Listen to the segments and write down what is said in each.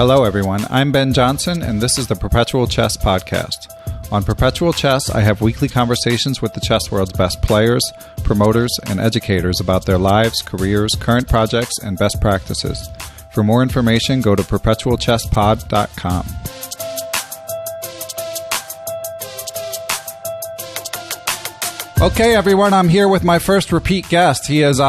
Hello, everyone. I'm Ben Johnson, and this is the Perpetual Chess Podcast. On Perpetual Chess, I have weekly conversations with the chess world's best players, promoters, and educators about their lives, careers, current projects, and best practices. For more information, go to perpetualchesspod.com. Okay, everyone, I'm here with my first repeat guest. He is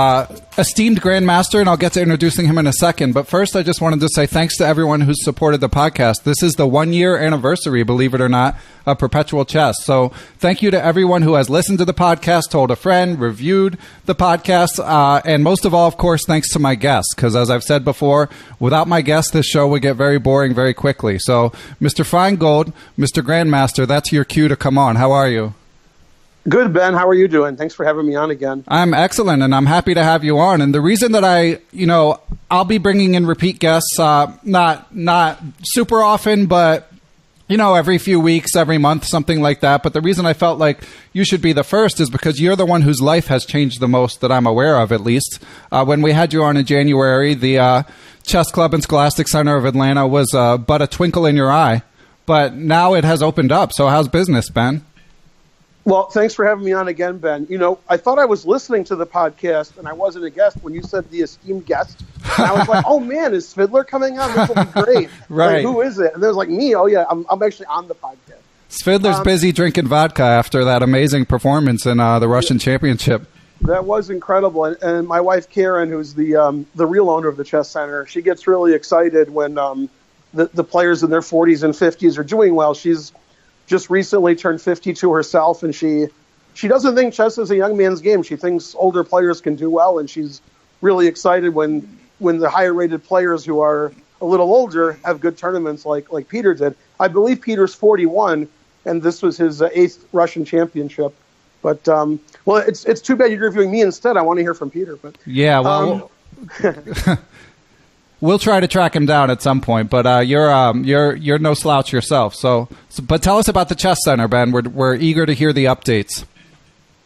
esteemed Grandmaster, and I'll get to introducing him in a second. But first, I just wanted to say thanks to everyone who's supported the podcast. This is the 1-year anniversary, believe it or not, of Perpetual Chess. So thank you to everyone who has listened to the podcast, told a friend, reviewed the podcast, and most of all, of course, thanks to my guests, because as I've said before, without my guests, this show would get very boring very quickly. So, Mr. Finegold, Mr. Grandmaster, that's your cue to come on. How are you? Good, Ben. How are you doing? Thanks for having me on again. I'm excellent, and I'm happy to have you on. And the reason that I'll be bringing in repeat guests, not super often, but, every few weeks, every month, something like that. But the reason I felt like you should be the first is because you're the one whose life has changed the most that I'm aware of, at least. When we had you on in January, the Chess Club and Scholastic Center of Atlanta was but a twinkle in your eye. But now it has opened up. So how's business, Ben? Well, thanks for having me on again, Ben. I thought I was listening to the podcast, and I wasn't a guest when you said the esteemed guest. And I was like, oh, man, is Svidler coming on? This will be great. Right. Like, who is it? And there's like, me. Oh, yeah, I'm actually on the podcast. Svidler's busy drinking vodka after that amazing performance in the Russian Championship. That was incredible. And my wife, Karen, who's the real owner of the Chess Center, she gets really excited when the players in their 40s and 50s are doing well. She's just recently turned 52 herself, and she doesn't think chess is a young man's game. She thinks older players can do well, and she's really excited when the higher-rated players who are a little older have good tournaments like Peter did. I believe Peter's 41, and this was his 8th Russian championship. But, it's too bad you're interviewing me instead. I want to hear from Peter. But yeah, well... We'll try to track him down at some point, but you're no slouch yourself. But tell us about the Chess Center, Ben. We're eager to hear the updates.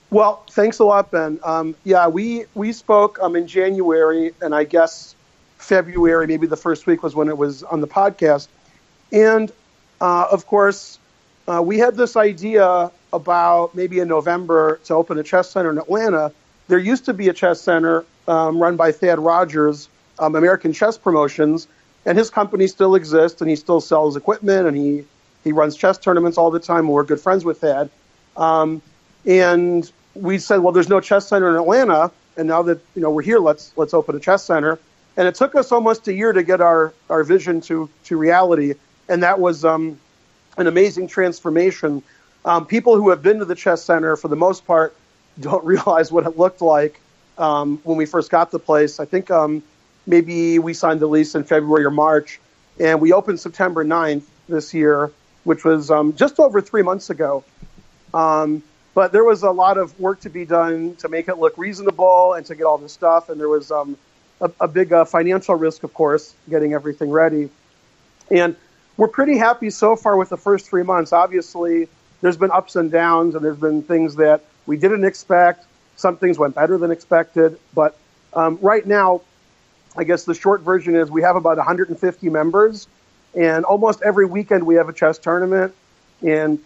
Well, thanks a lot, Ben. We spoke in January, and I guess February, maybe the first week was when it was on the podcast. And of course, we had this idea about maybe in November to open a Chess Center in Atlanta. There used to be a Chess Center run by Thad Rogers, American Chess Promotions, and his company still exists, and he still sells equipment, and he runs chess tournaments all the time, and we're good friends with Thad. And we said, well, there's no chess center in Atlanta, and now that we're here, let's open a chess center. And it took us almost a year to get our vision to reality, and that was an amazing transformation. People who have been to the chess center, for the most part, don't realize what it looked like when we first got the place. I think maybe we signed the lease in February or March, and we opened September 9th this year, which was just over 3 months ago. But there was a lot of work to be done to make it look reasonable and to get all this stuff, and there was a big financial risk, of course, getting everything ready. And we're pretty happy so far with the first 3 months. Obviously, there's been ups and downs, and there's been things that we didn't expect. Some things went better than expected. But right now, I guess the short version is we have about 150 members, and almost every weekend we have a chess tournament, and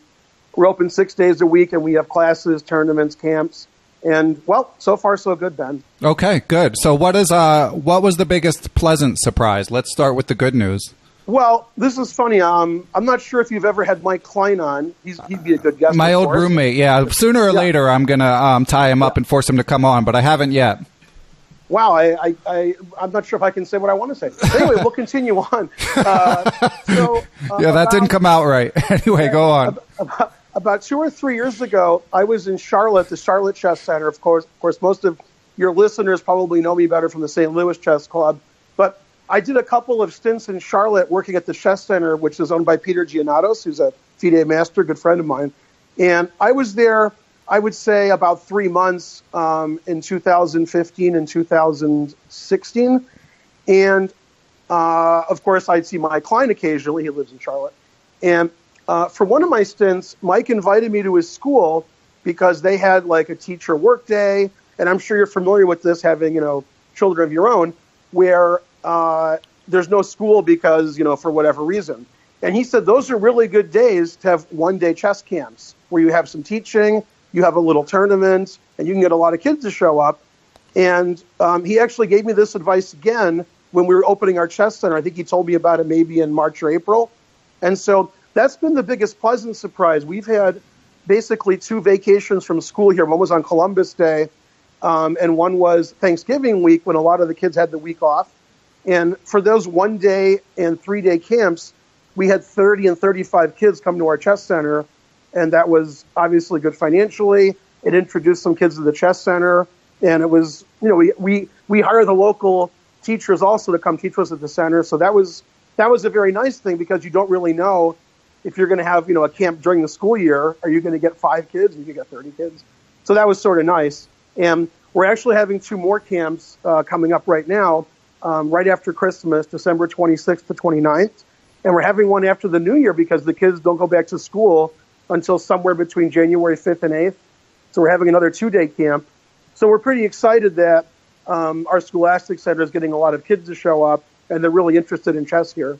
we're open 6 days a week, and we have classes, tournaments, camps, and, well, so far so good, Ben. Okay, good. So what was the biggest pleasant surprise? Let's start with the good news. Well, this is funny. I'm not sure if you've ever had Mike Klein on. He'd be a good guest. My old roommate, yeah. Sooner or later, I'm going to tie him up and force him to come on, but I haven't yet. Wow, I'm not sure if I can say what I want to say. Anyway, we'll continue on. That didn't come out right. Anyway, go on. About 2 or 3 years ago, I was in Charlotte, the Charlotte Chess Center. Of course, most of your listeners probably know me better from the St. Louis Chess Club. But I did a couple of stints in Charlotte working at the Chess Center, which is owned by Peter Giannatos, who's a FIDE master, good friend of mine. And I was there, I would say, about 3 months in 2015 and 2016. And, of course, I'd see Mike Klein occasionally. He lives in Charlotte. And for one of my stints, Mike invited me to his school because they had, like, a teacher work day. And I'm sure you're familiar with this, having, children of your own, where there's no school because, for whatever reason. And he said those are really good days to have one-day chess camps where you have some teaching, you have a little tournament, and you can get a lot of kids to show up. And he actually gave me this advice again when we were opening our chess center. I think he told me about it maybe in March or April. And so that's been the biggest pleasant surprise. We've had basically 2 vacations from school here. One was on Columbus Day, and one was Thanksgiving week when a lot of the kids had the week off. And for those 1-day and 3-day camps, we had 30 and 35 kids come to our chess center, and that was obviously good financially. It introduced some kids to the chess center, and it was, we hire the local teachers also to come teach us at the center. So that was a very nice thing because you don't really know if you're going to have, a camp during the school year. Are you going to get 5 kids? Or you get 30 kids? So that was sort of nice. And we're actually having 2 more camps coming up right now, right after Christmas, December 26th to 29th. And we're having one after the New Year because the kids don't go back to school until somewhere between January 5th and 8th. So we're having another 2-day camp. So we're pretty excited that our Scholastic Center is getting a lot of kids to show up, and they're really interested in chess here.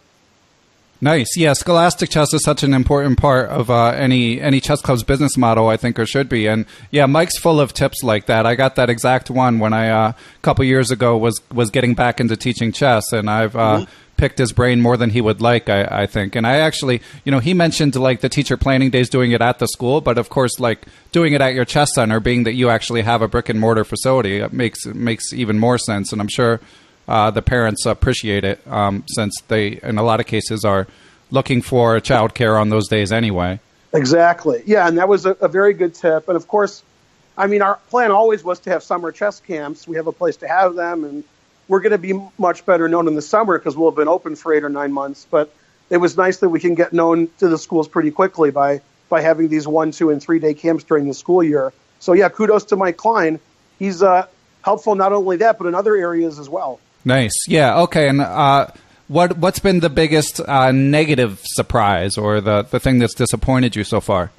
Nice. Yeah, Scholastic Chess is such an important part of any chess club's business model, I think, or should be. And yeah, Mike's full of tips like that. I got that exact one when I a couple years ago was getting back into teaching chess, and I've picked his brain more than he would like, I think. And I actually, he mentioned like the teacher planning days doing it at the school, but of course, like doing it at your chess center, being that you actually have a brick and mortar facility, it makes even more sense. And I'm sure the parents appreciate it since they, in a lot of cases, are looking for childcare on those days anyway. Exactly. Yeah, and that was a very good tip. And of course, our plan always was to have summer chess camps. We have a place to have them, and we're going to be much better known in the summer because we'll have been open for 8 or 9 months. But it was nice that we can get known to the schools pretty quickly by having these 1, 2, and 3-day camps during the school year. So yeah, kudos to Mike Klein. He's helpful not only that, but in other areas as well. Nice. Yeah. Okay. And what's been the biggest negative surprise or the thing that's disappointed you so far?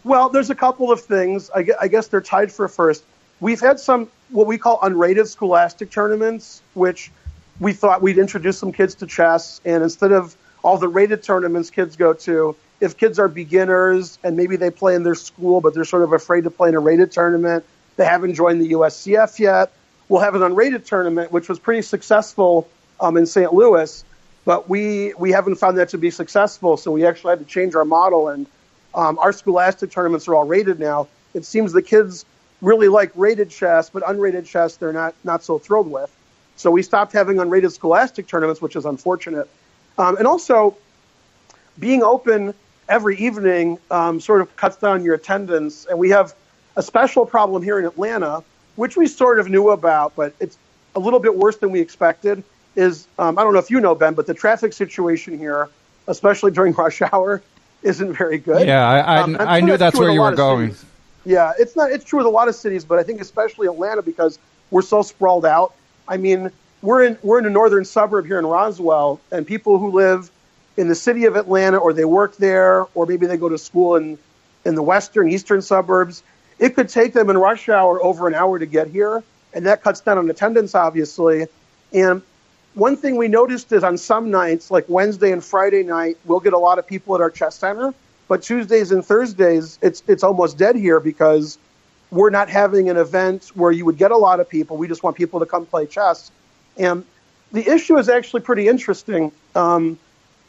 Well, there's a couple of things. I guess they're tied for first. We've had some what we call unrated Scholastic tournaments, which we thought we'd introduce some kids to chess. And instead of all the rated tournaments kids go to, if kids are beginners and maybe they play in their school, but they're sort of afraid to play in a rated tournament, they haven't joined the USCF yet, we'll have an unrated tournament, which was pretty successful in St. Louis. But we haven't found that to be successful, so we actually had to change our model. And our Scholastic tournaments are all rated now. It seems the kids really like rated chess, but unrated chess they're not so thrilled with. So we stopped having unrated Scholastic tournaments, which is unfortunate. And also, being open every evening sort of cuts down your attendance. And we have a special problem here in Atlanta, which we sort of knew about, but it's a little bit worse than we expected, is, I don't know if you know, Ben, but the traffic situation here, especially during rush hour, isn't very good. Yeah, I knew that's where you were going. Cities. Yeah, it's true with a lot of cities, but I think especially Atlanta because we're so sprawled out. We're in a northern suburb here in Roswell, and people who live in the city of Atlanta, or they work there, or maybe they go to school in the western, eastern suburbs, it could take them in rush hour over an hour to get here, and that cuts down on attendance, obviously. And one thing we noticed is on some nights, like Wednesday and Friday night, we'll get a lot of people at our chess center, but Tuesdays and Thursdays, it's almost dead here because we're not having an event where you would get a lot of people. We just want people to come play chess. And the issue is actually pretty interesting.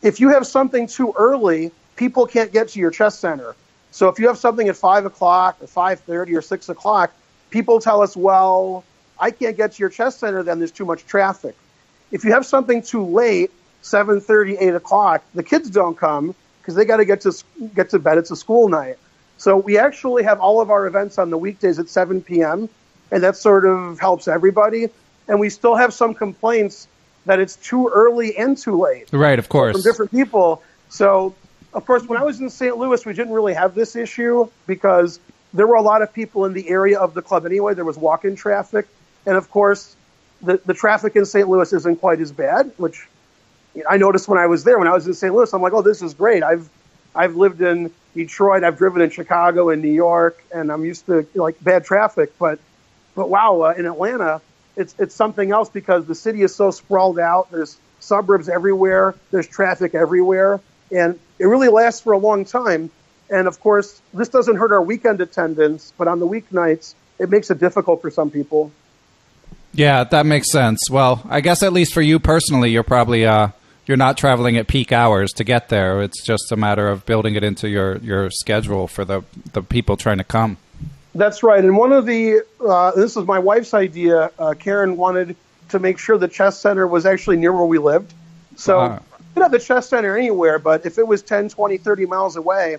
If you have something too early, people can't get to your chess center. So if you have something at 5 o'clock or 5:30 or 6 o'clock, people tell us, well, I can't get to your chess center, then there's too much traffic. If you have something too late, 7:30, 8 o'clock, the kids don't come because they got to get to bed. It's a school night. So we actually have all of our events on the weekdays at 7 p.m., and that sort of helps everybody. And we still have some complaints that it's too early and too late. Right, of course. From different people. So, of course, when I was in St. Louis, we didn't really have this issue because there were a lot of people in the area of the club anyway. There was walk-in traffic. And, of course, the traffic in St. Louis isn't quite as bad, which I noticed when I was there. When I was in St. Louis, I'm like, oh, this is great. I've lived in Detroit, I've driven in Chicago and New York, and I'm used to bad traffic. But wow, in Atlanta, it's something else because the city is so sprawled out. There's suburbs everywhere. There's traffic everywhere. And it really lasts for a long time. And, of course, this doesn't hurt our weekend attendance, but on the weeknights, it makes it difficult for some people. Yeah, that makes sense. Well, I guess at least for you personally, you're probably you're not traveling at peak hours to get there. It's just a matter of building it into your schedule for the people trying to come. That's right. And one of the this was my wife's idea. Karen wanted to make sure the chess center was actually near where we lived. So you could have the chess center anywhere, but if it was 10, 20, 30 miles away,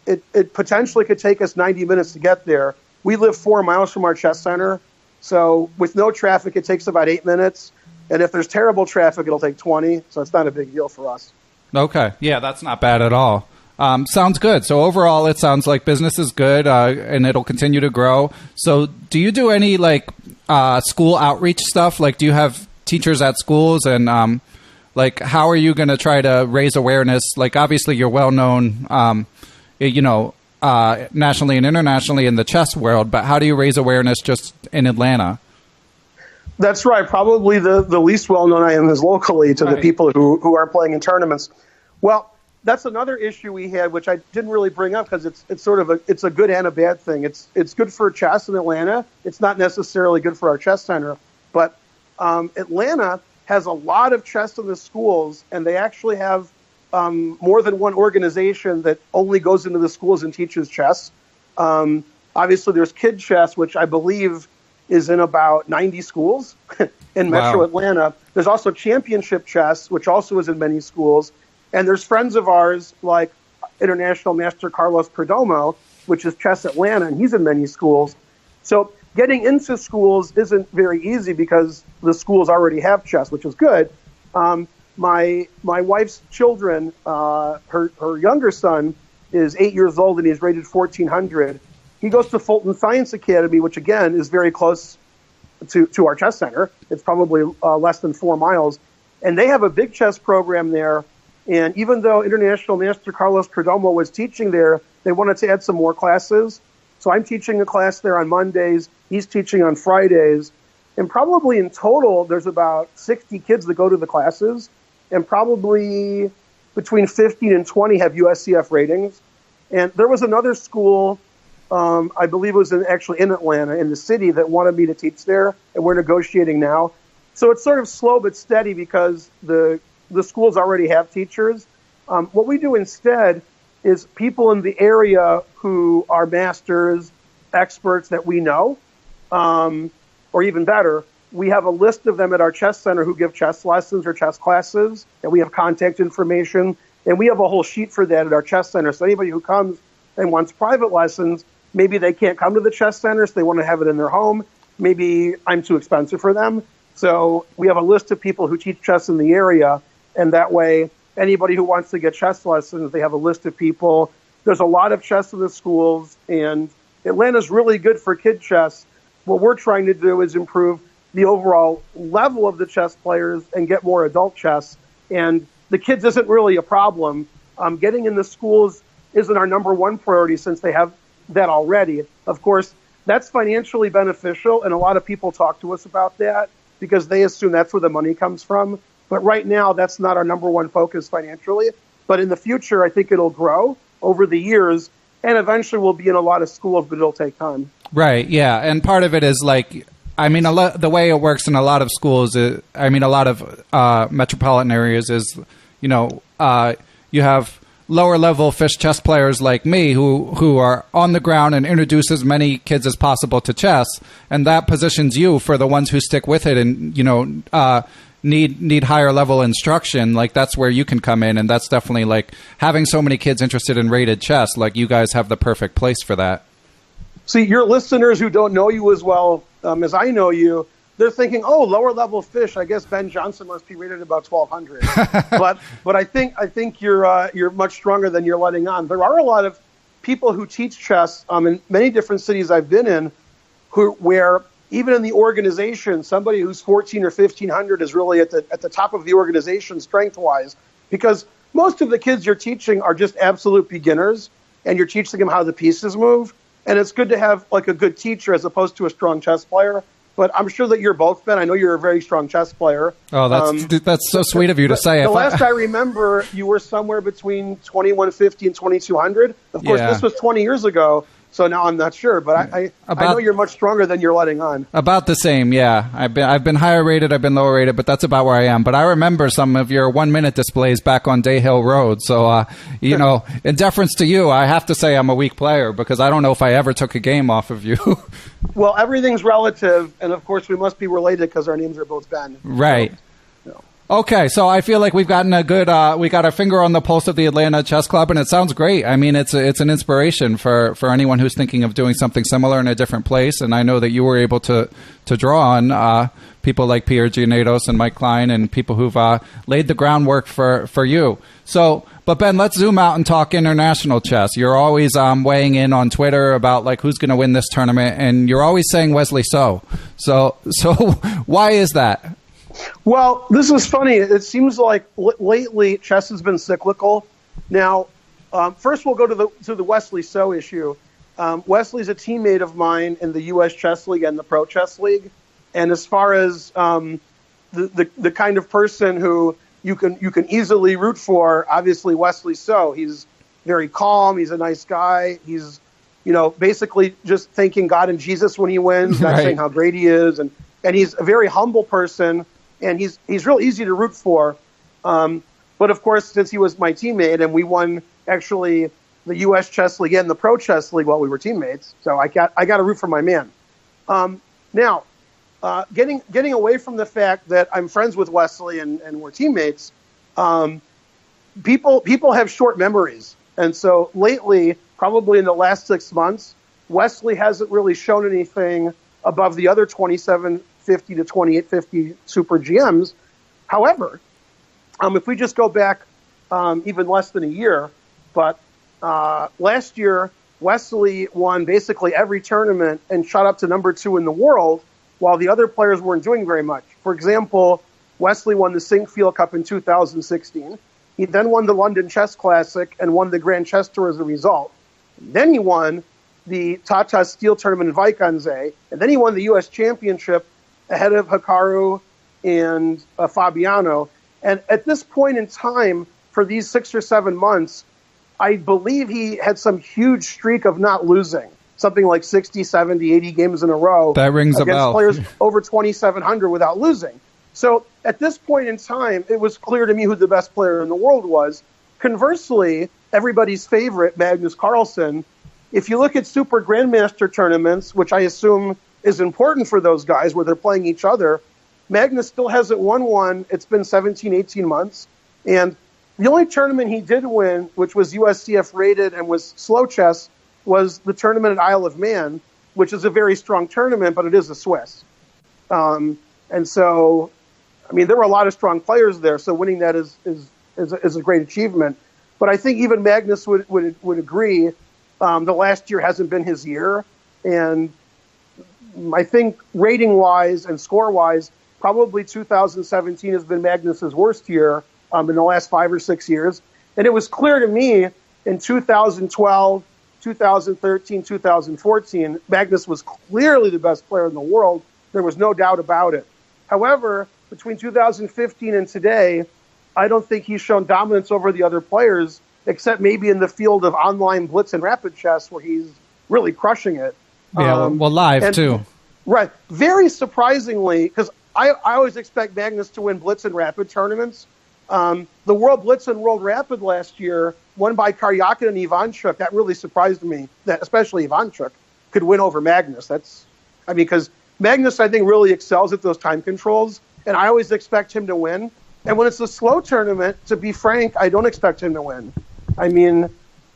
it potentially could take us 90 minutes to get there. We live 4 miles from our chess center. So with no traffic, it takes about 8 minutes. And if there's terrible traffic, it'll take 20. So it's not a big deal for us. Okay. Yeah, that's not bad at all. Sounds good. So overall, it sounds like business is good and it'll continue to grow. So do you do any like school outreach stuff? Like, do you have teachers at schools and like how are you going to try to raise awareness? Like, obviously, you're well known, nationally and internationally in the chess world, but how do you raise awareness just in Atlanta? That's right. Probably the least well-known I am is locally to the people who are playing in tournaments. Well, that's another issue we had, which I didn't really bring up because it's sort of it's a good and a bad thing. It's good for chess in Atlanta. It's not necessarily good for our chess center, but Atlanta has a lot of chess in the schools, and they actually have more than one organization that only goes into the schools and teaches chess. Obviously, there's Kid Chess, which I believe is in about 90 schools in Metro Atlanta. There's also Championship Chess, which also is in many schools. And there's friends of ours like International Master Carlos Perdomo, which is Chess Atlanta, and he's in many schools. So getting into schools isn't very easy because the schools already have chess, which is good. My wife's children, her younger son is 8 years old and he's rated 1400. He goes to Fulton Science Academy, which again is very close to our chess center. It's probably less than 4 miles. And they have a big chess program there. And even though International Master Carlos Perdomo was teaching there, they wanted to add some more classes. So I'm teaching a class there on Mondays. He's teaching on Fridays. And probably in total, there's about 60 kids that go to the classes. And probably between 15 and 20 have USCF ratings. And there was another school, I believe it was actually in Atlanta, in the city, that wanted me to teach there. And we're negotiating now. So it's sort of slow but steady because the schools already have teachers. What we do instead is people in the area who are masters, experts that we know, or even better, we have a list of them at our chess center who give chess lessons or chess classes, and we have contact information, and we have a whole sheet for that at our chess center. So anybody who comes and wants private lessons, maybe they can't come to the chess center, so they want to have it in their home. Maybe I'm too expensive for them. So we have a list of people who teach chess in the area, and that way, anybody who wants to get chess lessons, they have a list of people. There's a lot of chess in the schools, and Atlanta's really good for kid chess. What we're trying to do is improve the overall level of the chess players and get more adult chess. And the kids isn't really a problem. Getting in the schools isn't our number one priority since they have that already. Of course, that's financially beneficial, and a lot of people talk to us about that because they assume that's where the money comes from. But right now, that's not our number one focus financially. But in the future, I think it'll grow over the years, and eventually we'll be in a lot of schools, but it'll take time. Right, yeah. And part of it is like, I mean, the way it works in a lot of schools, a lot of metropolitan areas is, you have lower level fish chess players like me who are on the ground and introduce as many kids as possible to chess. And that positions you for the ones who stick with it and, need higher level instruction. Like, that's where you can come in, and that's definitely like having so many kids interested in rated chess. Like, you guys have the perfect place for that. See, your listeners who don't know you as well as I know you, they're thinking, oh, lower level fish. I guess Ben Johnson must be rated about 1,200. but I think you're much stronger than you're letting on. There are a lot of people who teach chess in many different cities I've been in, where even in the organization, somebody who's 1,400 or 1,500 is really at the top of the organization strength-wise, because most of the kids you're teaching are just absolute beginners, and you're teaching them how the pieces move. And it's good to have like a good teacher as opposed to a strong chess player. but I'm sure that you're both, Ben. I know you're a very strong chess player. Oh, that's so sweet of you to say. The last I remember, you were somewhere between 2150 and 2200. Of course, this was 20 years ago. So now I'm not sure, but I know you're much stronger than you're letting on. About the same, yeah. I've been higher rated, I've been lower rated, but that's about where I am. But I remember some of your 1-minute displays back on Day Hill Road. So, in deference to you, I have to say I'm a weak player because I don't know if I ever took a game off of you. Well, everything's relative, and of course we must be related because our names are both Ben. Right. Okay, so I feel like we've gotten a good, we got our finger on the pulse of the Atlanta Chess Club, and it sounds great. I mean, it's an inspiration for anyone who's thinking of doing something similar in a different place, and I know that you were able to draw on people like Pierre Giannatos and Mike Klein and people who've laid the groundwork for you. So, but Ben, let's zoom out and talk international chess. You're always weighing in on Twitter about like who's going to win this tournament, and you're always saying Wesley So. So why is that? Well, this is funny. It seems like lately chess has been cyclical. Now, first we'll go to the Wesley So issue. Wesley's a teammate of mine in the U.S. Chess League and the Pro Chess League. And as far as the kind of person who you can easily root for, obviously Wesley So. He's very calm. He's a nice guy. He's basically just thanking God and Jesus when he wins, not saying how great he is, and he's a very humble person. And he's real easy to root for. But, of course, since he was my teammate and we won, actually, the U.S. Chess League and the Pro Chess League while we were teammates, so I got to root for my man. Now, getting away from the fact that I'm friends with Wesley and we're teammates, people have short memories. And so lately, probably in the last 6 months, Wesley hasn't really shown anything above the other 2750 to 2850 Super GMs. However, if we just go back even less than a year, but last year, Wesley won basically every tournament and shot up to number 2 in the world, while the other players weren't doing very much. For example, Wesley won the Sinquefield Cup in 2016. He then won the London Chess Classic and won the Grand Chess Tour as a result. Then he won the Tata Steel Tournament in Vaikanze, and then he won the U.S. Championship ahead of Hikaru and Fabiano. And at this point in time, for these 6 or 7 months, I believe he had some huge streak of not losing, something like 60, 70, 80 games in a row. That rings a bell. Against players over 2,700 without losing. So at this point in time, it was clear to me who the best player in the world was. Conversely, everybody's favorite, Magnus Carlsen, if you look at Super Grandmaster tournaments, which I assume is important for those guys where they're playing each other, Magnus still hasn't won one. It's been 17, 18 months. And the only tournament he did win, which was USCF rated and was slow chess, was the tournament at Isle of Man, which is a very strong tournament, but it is a Swiss. And so, I mean, there were a lot of strong players there, so winning that is a great achievement. But I think even Magnus would agree the last year hasn't been his year. And I think rating-wise and score-wise, probably 2017 has been Magnus's worst year in the last 5 or 6 years. And it was clear to me in 2012, 2013, 2014, Magnus was clearly the best player in the world. There was no doubt about it. However, between 2015 and today, I don't think he's shown dominance over the other players, except maybe in the field of online blitz and rapid chess, where he's really crushing it. Yeah, well, live, too. Right. Very surprisingly, because I always expect Magnus to win blitz and rapid tournaments. The World Blitz and World Rapid last year, won by Karyakin and Ivanchuk, that really surprised me, that especially Ivanchuk could win over Magnus. Because Magnus, I think, really excels at those time controls, and I always expect him to win. And when it's a slow tournament, to be frank, I don't expect him to win. I mean,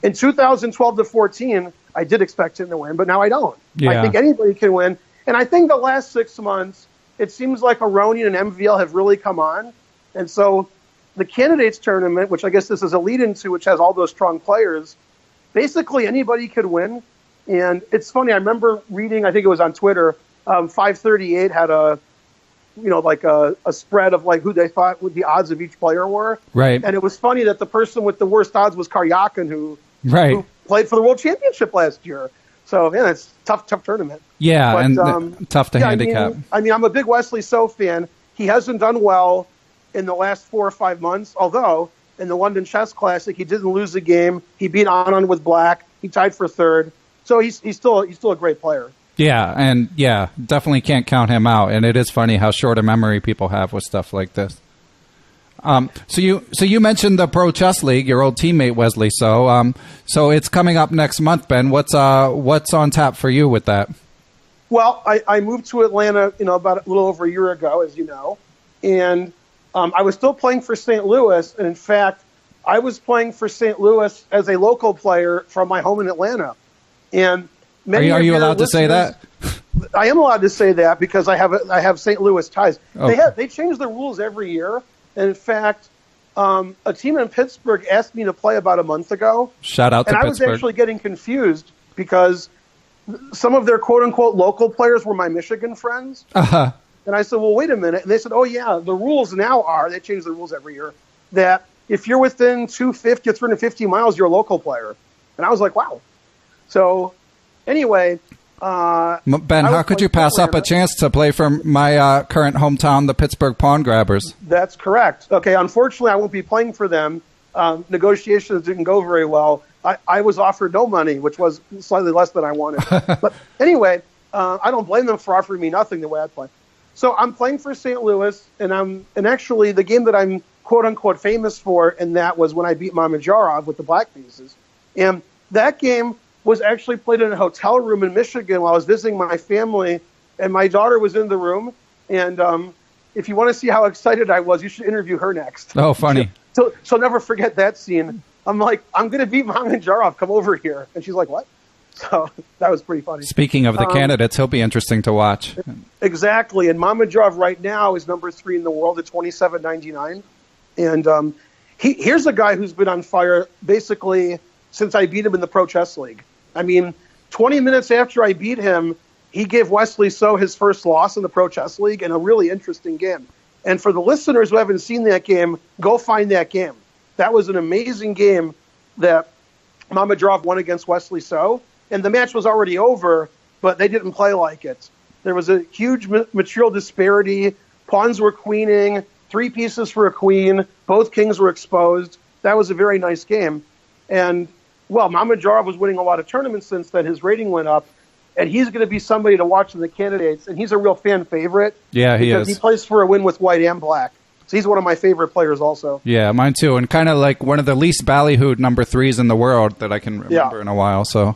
in 2012 to 14, I did expect him to win, but now I don't. Yeah. I think anybody can win. And I think the last 6 months, it seems like Aronian and MVL have really come on. And so the candidates tournament, which I guess this is a lead into, which has all those strong players, basically anybody could win. And it's funny, I remember reading, I think it was on Twitter, 538 had a spread of like who they thought the odds of each player were. Right. And it was funny that the person with the worst odds was Karyakin, who played for the World Championship last year. So, yeah, it's tough tournament. Yeah, but, and tough to handicap. I mean, I'm a big Wesley So fan. He hasn't done well in the last 4 or 5 months, although in the London Chess Classic, he didn't lose a game. He beat Anand with black. He tied for third. So he's still a great player. Yeah, and definitely can't count him out. And it is funny how short a memory people have with stuff like this. So you mentioned the Pro Chess League, your old teammate Wesley. So it's coming up next month, Ben. What's on tap for you with that? Well, I moved to Atlanta, about a little over a year ago, as you know, and I was still playing for St. Louis. And in fact, I was playing for St. Louis as a local player from my home in Atlanta. And are you allowed to say that? I am allowed to say that because I have St. Louis ties. Okay. They change the rules every year. And in fact, a team in Pittsburgh asked me to play about a month ago. Shout out to Pittsburgh. And I was actually getting confused because some of their quote-unquote local players were my Michigan friends. Uh-huh. And I said, well, wait a minute. And they said, oh, yeah, the rules now are, they change the rules every year, that if you're within 250 or 350 miles, you're a local player. And I was like, wow. So anyway. Ben, how could you pass up a chance to play for my current hometown, the Pittsburgh Pawn Grabbers? That's correct. Okay, unfortunately, I won't be playing for them. Negotiations didn't go very well. I was offered no money, which was slightly less than I wanted. But anyway, I don't blame them for offering me nothing the way I play. So I'm playing for St. Louis, and actually the game that I'm quote-unquote famous for, and that was when I beat Mamedyarov with the black pieces. And that game was actually played in a hotel room in Michigan while I was visiting my family, and my daughter was in the room. And if you want to see how excited I was, you should interview her next. Oh, funny. So she'll never forget that scene. I'm like, I'm going to beat Mamedyarov. Come over here. And she's like, what? So that was pretty funny. Speaking of the candidates, he'll be interesting to watch. Exactly. And Mamedyarov right now is number 3 in the world at 27.99. And here's a guy who's been on fire basically since I beat him in the Pro Chess League. I mean, 20 minutes after I beat him, he gave Wesley So his first loss in the Pro Chess League in a really interesting game. And for the listeners who haven't seen that game, go find that game. That was an amazing game that Mamedyarov won against Wesley So. And the match was already over, but they didn't play like it. There was a huge material disparity. Pawns were queening, 3 pieces for a queen. Both kings were exposed. That was a very nice game. And, well, Mamedyarov was winning a lot of tournaments since then. His rating went up. And he's going to be somebody to watch in the candidates. And he's a real fan favorite. Yeah, he is. He plays for a win with white and black. So he's one of my favorite players also. Yeah, mine too. And kind of like one of the least ballyhooed number 3s in the world that I can remember in a while. So,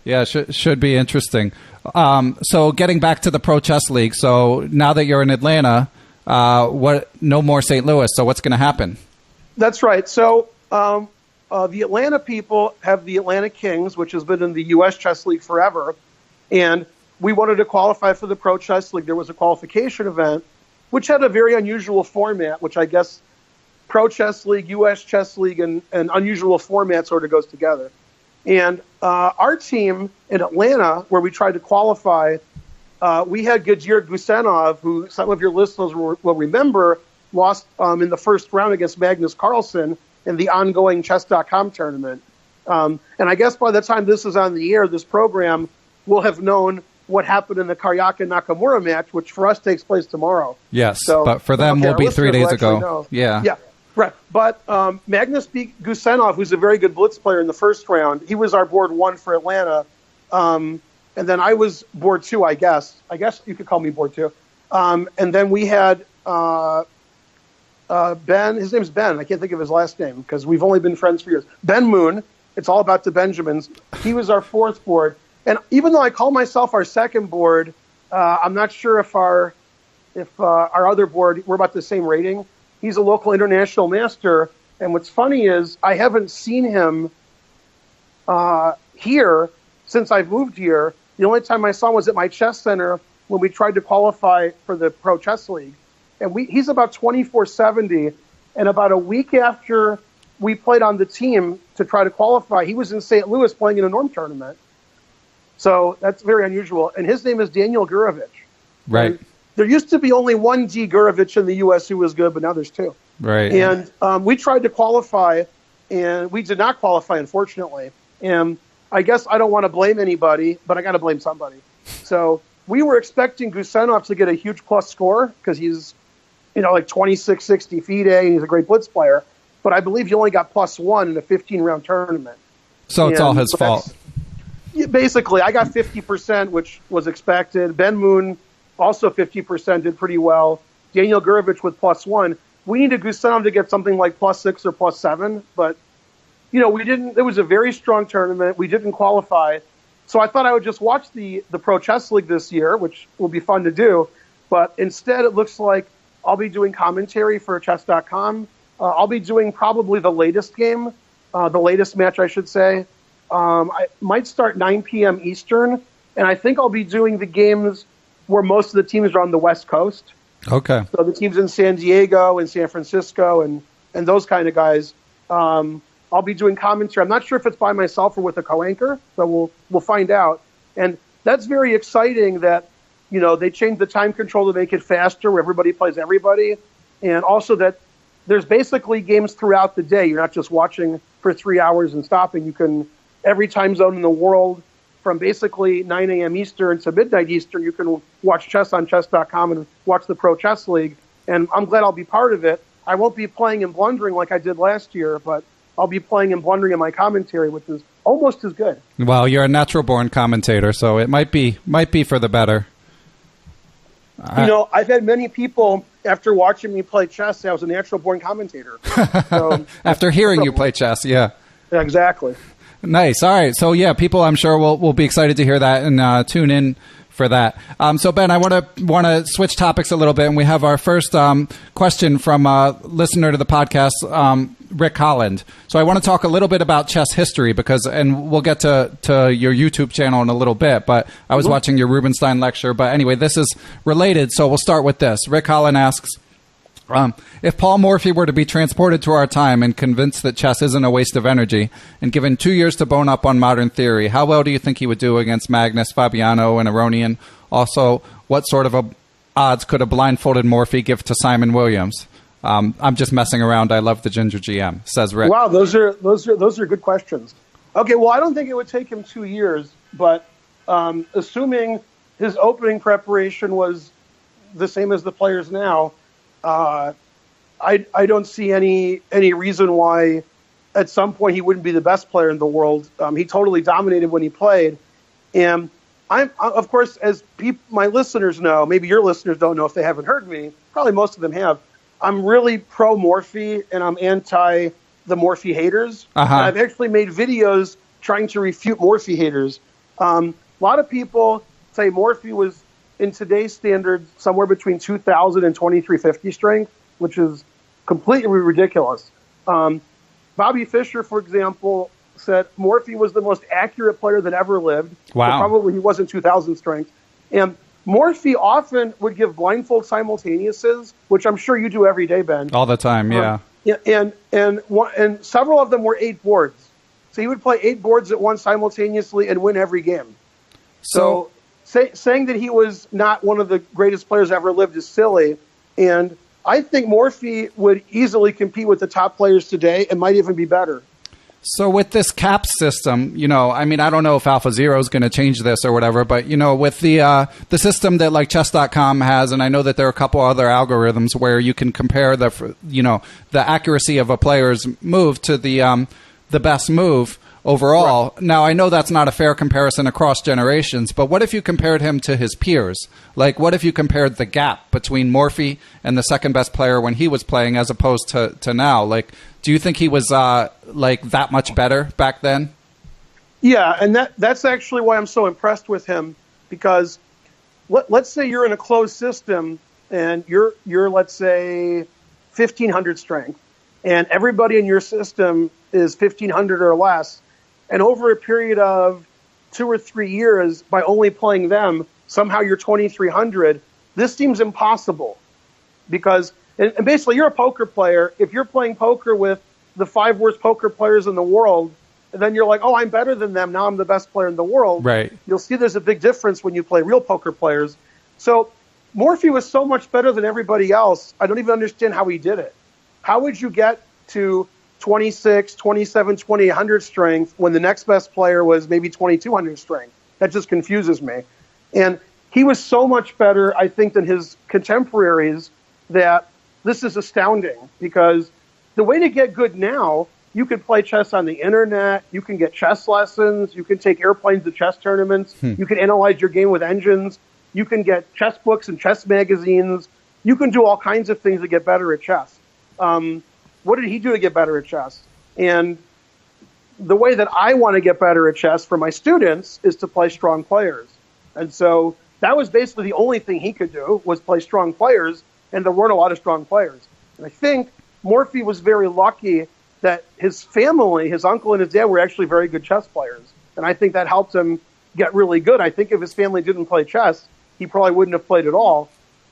yeah, should be interesting. So getting back to the Pro Chess League. So now that you're in Atlanta, no more St. Louis. So what's going to happen? That's right. So the Atlanta people have the Atlanta Kings, which has been in the U.S. Chess League forever. And we wanted to qualify for the Pro Chess League. There was a qualification event, which had a very unusual format, which I guess Pro Chess League, U.S. Chess League, and unusual format sort of goes together. And our team in Atlanta, where we tried to qualify, we had Gajir Gusenov, who some of your listeners will remember, lost in the first round against Magnus Carlsen in the ongoing Chess.com tournament. And I guess by the time this is on the air, this program will have known what happened in the Karyaka-Nakamura match, which for us takes place tomorrow. Yes, so, but for them will be 3 days ago. Yeah, right. But Magnus beat Gusenov, who's a very good blitz player in the first round. He was our board 1 for Atlanta. And then I was board 2, I guess. I guess you could call me board 2. And then we had Ben. His name's Ben. I can't think of his last name because we've only been friends for years. Ben Moon. It's all about the Benjamins. He was our 4th board. And even though I call myself our 2nd board, I'm not sure if our other board, we're about the same rating. He's a local international master. And what's funny is I haven't seen him here since I've moved here. The only time I saw him was at my chess center when we tried to qualify for the Pro Chess League. And he's about 2470. And about a week after we played on the team to try to qualify, he was in St. Louis playing in a norm tournament. So that's very unusual. And his name is Daniel Gurovich. Right. And there used to be only one D. Gurovich in the U.S. who was good, but now there's 2. Right. And we tried to qualify, and we did not qualify, unfortunately. And I guess I don't want to blame anybody, but I got to blame somebody. So we were expecting Gusenov to get a huge plus score because he's, like 26, 60 FIDE, and he's a great blitz player. But I believe he only got +1 in a 15-round tournament. So it's all his fault. Basically, I got 50%, which was expected. Ben Moon, also 50%, did pretty well. Daniel Gurevich with +1. We needed Gusenov to get something like +6 or +7, but we didn't. It was a very strong tournament. We didn't qualify. So I thought I would just watch the Pro Chess League this year, which will be fun to do. But instead, it looks like I'll be doing commentary for chess.com. I'll be doing probably the latest game, the latest match, I should say. I might start 9 p.m. Eastern, and I think I'll be doing the games where most of the teams are on the West Coast. Okay. So the teams in San Diego and San Francisco and those kind of guys. I'll be doing commentary. I'm not sure if it's by myself or with a co-anchor, so we'll find out. And that's very exciting that, they changed the time control to make it faster where everybody plays everybody. And also that there's basically games throughout the day. You're not just watching for 3 hours and stopping. You can, every time zone in the world, from basically 9 a.m. Eastern to midnight Eastern, you can watch chess on chess.com and watch the Pro Chess League. And I'm glad I'll be part of it. I won't be playing and blundering like I did last year, but I'll be playing and blundering in my commentary, which is almost as good. Well, you're a natural-born commentator, so it might be for the better. I've had many people, after watching me play chess, say I was a natural-born commentator. So, after hearing you play chess, yeah. Exactly. Nice. All right. So, yeah, people, I'm sure, will be excited to hear that and tune in for that. So, Ben, I want to switch topics a little bit, and we have our first question from a listener to the podcast, Rick Holland. So I want to talk a little bit about chess history and we'll get to your YouTube channel in a little bit, but I was watching your Rubinstein lecture. But anyway, this is related, so we'll start with this. Rick Holland asks, if Paul Morphy were to be transported to our time and convinced that chess isn't a waste of energy and given 2 years to bone up on modern theory, how well do you think he would do against Magnus, Fabiano, and Aronian? Also, what sort of odds could a blindfolded Morphy give to Simon Williams? I'm just messing around. I love the Ginger GM, says Rick. Wow, those are good questions. Okay, well, I don't think it would take him 2 years, but assuming his opening preparation was the same as the players now, I don't see any reason why at some point he wouldn't be the best player in the world. He totally dominated when he played, and I'm of course, as my listeners know, maybe your listeners don't know if they haven't heard me. Probably most of them have. I'm really pro Morphy, and I'm anti the Morphy haters. I've actually made videos trying to refute Morphy haters. A lot of people say Morphy was, in today's standards, somewhere between 2,000 and 2,350 strength, which is completely ridiculous. Bobby Fischer, for example, said Morphy was the most accurate player that ever lived. Wow. So probably he wasn't 2,000 strength. And Morphy often would give blindfold simultaneouses, which I'm sure you do every day, Ben. All the time, yeah. And several of them were 8 boards. So he would play 8 boards at once simultaneously and win every game. So saying that he was not one of the greatest players ever lived is silly. And I think Morphy would easily compete with the top players today and might even be better. So with this cap system, I don't know if AlphaZero is going to change this or whatever, but, with the system that like chess.com has, and I know that there are a couple other algorithms where you can compare the accuracy of a player's move to the best move overall. Right. Now, I know that's not a fair comparison across generations, but what if you compared him to his peers? Like, what if you compared the gap between Morphy and the second best player when he was playing as opposed to now? Like, do you think he was that much better back then? Yeah, and that's actually why I'm so impressed with him, because let's say you're in a closed system and you're let's say 1,500 strength, and everybody in your system is 1,500 or less, and over a period of 2 or 3 years, by only playing them, somehow you're 2,300. This seems impossible, because and basically you're a poker player. If you're playing poker with the 5 worst poker players in the world, and then you're like, oh, I'm better than them, now I'm the best player in the world. Right. You'll see there's a big difference when you play real poker players. So Morphy was so much better than everybody else, I don't even understand how he did it. How would you get to 26, 27, 2800 strength when the next best player was maybe 2200 strength. That just confuses me. And he was so much better, I think, than his contemporaries that this is astounding, because the way to get good now, you can play chess on the internet, you can get chess lessons, you can take airplanes to chess tournaments, you can analyze your game with engines, you can get chess books and chess magazines, you can do all kinds of things to get better at chess. What did he do to get better at chess? And the way that I want to get better at chess for my students is to play strong players. And so that was basically the only thing he could do, was play strong players, and there weren't a lot of strong players. And I think Morphy was very lucky that his family, his uncle and his dad, were actually very good chess players. And I think that helped him get really good. I think if his family didn't play chess, he probably wouldn't have played at all.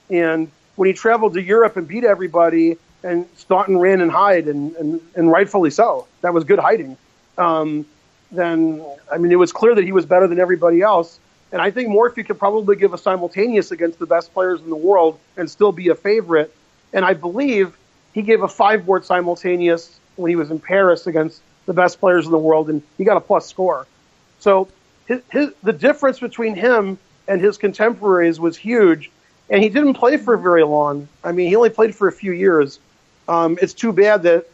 And when he traveled to Europe and beat everybody, and Staunton ran and hide, and rightfully so, that was good hiding, then, I mean, it was clear that he was better than everybody else. And I think Morphy could probably give a simultaneous against the best players in the world and still be a favorite. And I believe he gave a 5-board simultaneous when he was in Paris against the best players in the world, and he got a plus score. So the difference between him and his contemporaries was huge, and he didn't play for very long. I mean, he only played for a few years. It's too bad that,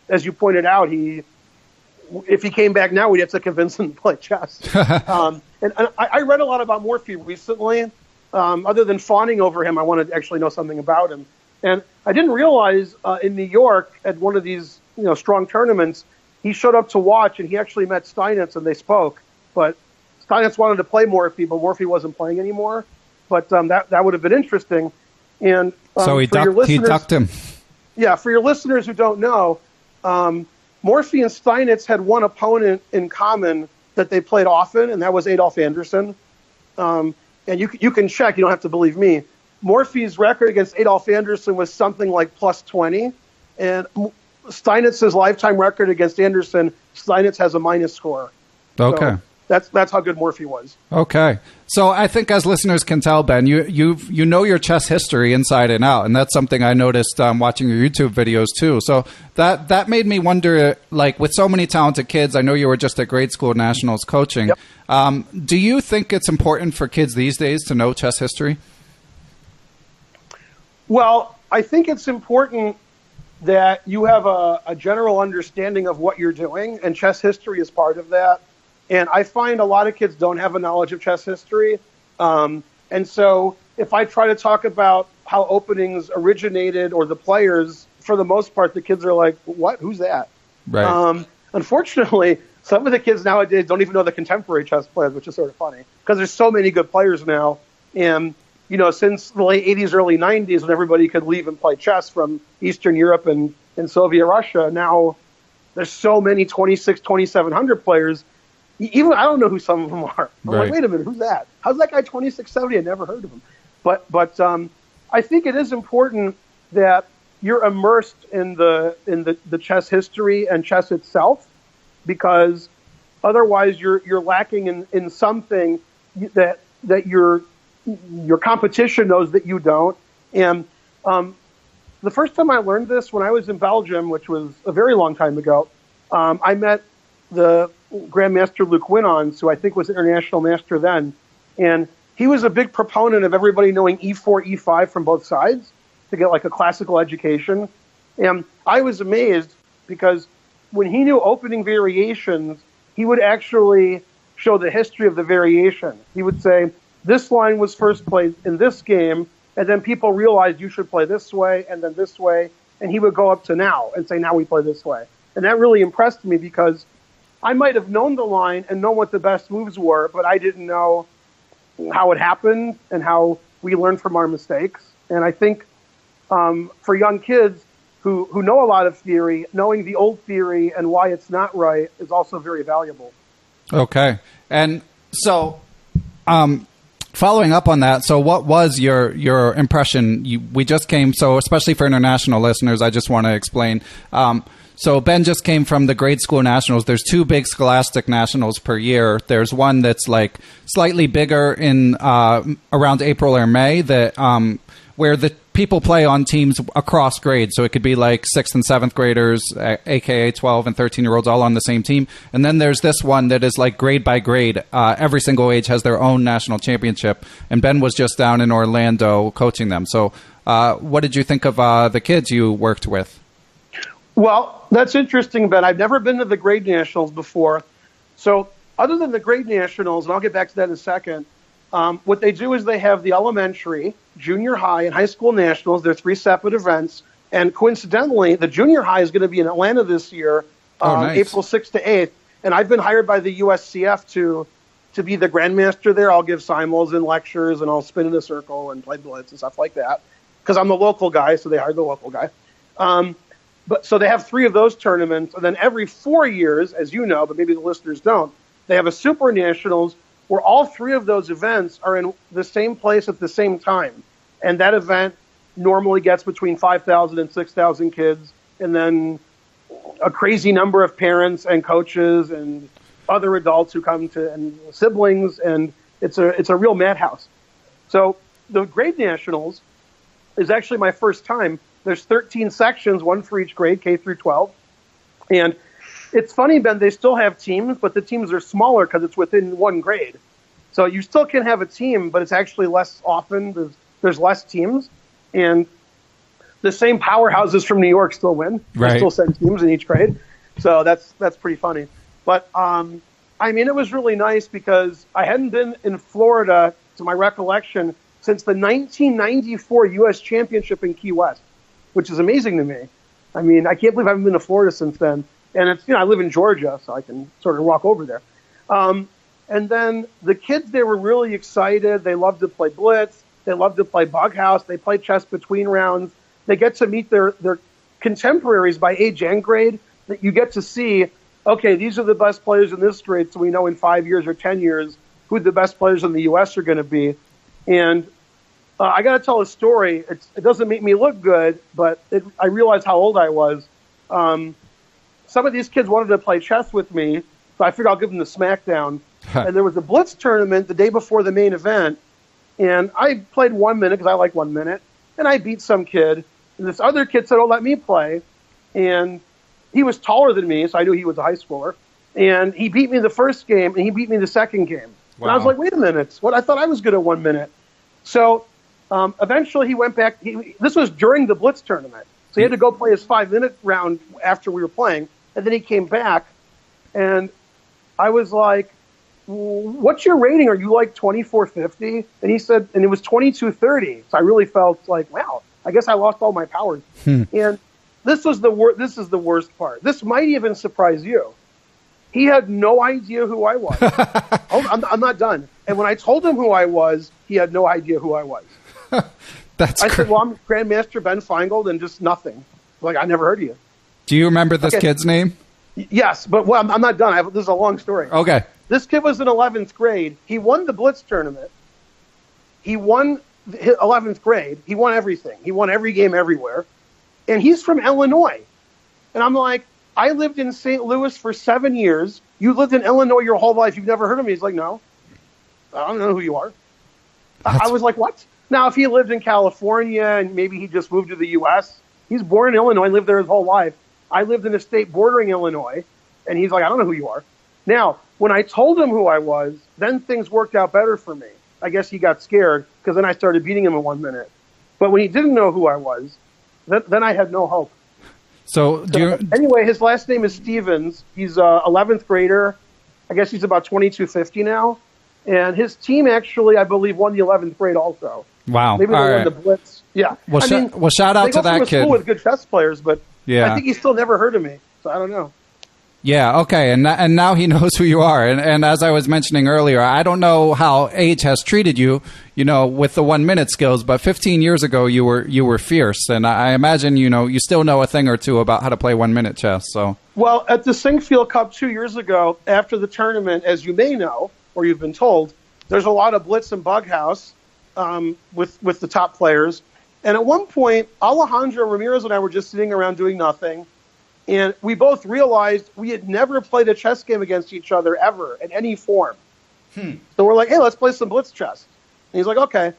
as you pointed out, if he came back now, we'd have to convince him to play chess. And I read a lot about Morphy recently. Other than fawning over him, I wanted to actually know something about him. And I didn't realize in New York at one of these strong tournaments, he showed up to watch, and he actually met Steinitz, and they spoke. But Steinitz wanted to play Morphy, but Morphy wasn't playing anymore. But that would have been interesting. And so he ducked him. Yeah, for your listeners who don't know, Morphy and Steinitz had one opponent in common that they played often, and that was Adolf Anderssen. And you can check, you don't have to believe me. Morphy's record against Adolf Anderssen was something like plus 20, and Steinitz's lifetime record against Anderssen, Steinitz has a minus score. Okay. So that's how good Morphy was. Okay. So I think, as listeners can tell, Ben, you know your chess history inside and out, and that's something I noticed watching your YouTube videos too. So that made me wonder, like, with so many talented kids, I know you were just at grade school nationals coaching. Yep. Do you think it's important for kids these days to know chess history? Well, I think it's important that you have a general understanding of what you're doing, and chess history is part of that. And I find a lot of kids don't have a knowledge of chess history. And so if I try to talk about how openings originated or the players, for the most part, the kids are like, what? Who's that? Right. Unfortunately, some of the kids nowadays don't even know the contemporary chess players, which is sort of funny because there's so many good players now. And, since the late 80s, early 90s, when everybody could leave and play chess from Eastern Europe and Soviet Russia, now there's so many 26, 2700 players. Even I don't know who some of them are. I'm like, wait a minute, who's that? How's that guy 2670? I never heard of him. But I think it is important that you're immersed in the chess history and chess itself, because otherwise you're lacking in something that your competition knows that you don't. And the first time I learned this, when I was in Belgium, which was a very long time ago, I met the Grandmaster Luc Winans, who I think was international master then. And he was a big proponent of everybody knowing E4, E5 from both sides to get like a classical education. And I was amazed because when he knew opening variations, he would actually show the history of the variation. He would say, this line was first played in this game, and then people realized you should play this way and then this way. And he would go up to now and say, now we play this way. And that really impressed me because I might have known the line and known what the best moves were, but I didn't know how it happened and how we learn from our mistakes. And I think for young kids who know a lot of theory, knowing the old theory and why it's not right is also very valuable. Okay. And so following up on that, so what was your impression? We just came, so especially for international listeners, I just want to explain. So Ben just came from the grade school nationals. There's 2 big Scholastic nationals per year. There's one that's like slightly bigger in around April or May that where the people play on teams across grades. So it could be like 6th and 7th graders, aka 12 and 13-year-olds, all on the same team. And then there's this one that is like grade by grade. Every single age has their own national championship. And Ben was just down in Orlando coaching them. So what did you think of the kids you worked with? Well, that's interesting, Ben. I've never been to the grade nationals before. So other than the grade nationals, and I'll get back to that in a second, what they do is they have the elementary, junior high, and high school nationals. They're 3 separate events. And coincidentally, the junior high is going to be in Atlanta this year, nice. April 6th to 8th. And I've been hired by the USCF to be the grandmaster there. I'll give simul's and lectures, and I'll spin in a circle and play blitz and stuff like that. Because I'm the local guy, so they hired the local guy. But so they have 3 of those tournaments, and then every 4 years, as you know, but maybe the listeners don't, they have a Super Nationals where all 3 of those events are in the same place at the same time. And that event normally gets between 5,000 and 6,000 kids, and then a crazy number of parents and coaches and other adults who come to, and siblings, and it's a real madhouse. So the grade nationals is actually my first time. There's 13 sections, 1 for each grade, K through 12. And it's funny, Ben, they still have teams, but the teams are smaller because it's within 1 grade. So you still can have a team, but it's actually less often. There's less teams. And the same powerhouses from New York still win. Right. They still send teams in each grade. So that's pretty funny. But, I mean, it was really nice because I hadn't been in Florida, to my recollection, since the 1994 U.S. Championship in Key West, which is amazing to me. I mean, I can't believe I haven't been to Florida since then. And it's, I live in Georgia, so I can sort of walk over there. And then the kids, they were really excited. They loved to play blitz. They loved to play bug house. They play chess between rounds. They get to meet their contemporaries by age and grade. That you get to see, okay, these are the best players in this grade, so we know in 5 years or 10 years who the best players in the U.S. are going to be. And I got to tell a story. It doesn't make me look good, but I realized how old I was. Some of these kids wanted to play chess with me, so I figured I'll give them the smackdown. And there was a blitz tournament the day before the main event, and I played 1 minute because I like 1 minute, and I beat some kid. And this other kid said, "Oh, let me play," and he was taller than me, so I knew he was a high schooler. And he beat me the first game, and he beat me the second game. Wow. And I was like, "Wait a minute! What? I thought I was good at 1 minute." So eventually, he went back. This was during the blitz tournament, so he had to go play his 5-minute round after we were playing, and then he came back, and I was like, "What's your rating? Are you like 2450?" And he said, and it was 2230. So I really felt like, wow, I guess I lost all my powers. And this is the worst part. This might even surprise you. He had no idea who I was. I'm not done. And when I told him who I was, he had no idea who I was. I said, "Well, I'm Grandmaster Ben Finegold," and just nothing. Like, I never heard of you. Do you remember this kid's name? Yes, but I'm not done. This is a long story. Okay. This kid was in 11th grade. He won the blitz tournament. He won 11th grade. He won everything. He won every game everywhere. And he's from Illinois. And I'm like, I lived in St. Louis for 7 years. You lived in Illinois your whole life. You've never heard of me. He's like, "No, I don't know who you are." I was like, what? Now, if he lived in California and maybe he just moved to the U.S., he's born in Illinois, lived there his whole life. I lived in a state bordering Illinois. And he's like, "I don't know who you are." Now, when I told him who I was, then things worked out better for me. I guess he got scared because then I started beating him in 1 minute. But when he didn't know who I was, then I had no hope. So anyway, his last name is Stevens. He's a 11th grader. I guess he's about 2250 now. And his team actually, I believe, won the 11th grade also. Wow. Maybe they won the blitz. Yeah. Well, shout out to that kid. They go from a school with good chess players, but yeah. I think he still never heard of me. So I don't know. Yeah, okay, and now he knows who you are. And as I was mentioning earlier, I don't know how age has treated you, with the 1 minute skills, but 15 years ago you were fierce, and I imagine you still know a thing or two about how to play 1 minute chess. So well, at the Singfield Cup 2 years ago, after the tournament, as you may know or you've been told, there's a lot of blitz and bug house with the top players. And at one point, Alejandro Ramirez and I were just sitting around doing nothing. And we both realized we had never played a chess game against each other ever in any form. So we're like, "Hey, let's play some blitz chess." And he's like, "Okay."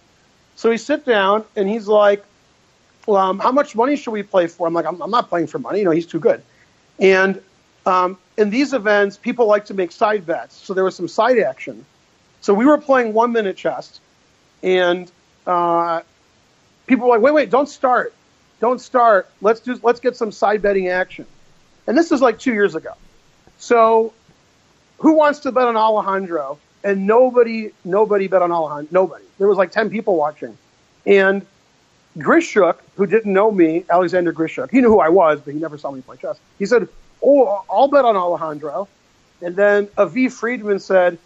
So we sit down, and he's like, well, how much money should we play for? I'm like, I'm not playing for money. He's too good. And in these events, people like to make side bets. So there was some side action. So we were playing 1 minute chess, and people were like, wait, don't start. Don't start. Let's get some side betting action. And this is like 2 years ago. So who wants to bet on Alejandro? And nobody bet on Alejandro. Nobody. There was like 10 people watching. And Grishuk, who didn't know me, Alexander Grishuk, he knew who I was, but he never saw me play chess. He said, I'll bet on Alejandro. And then Aviv Friedman said,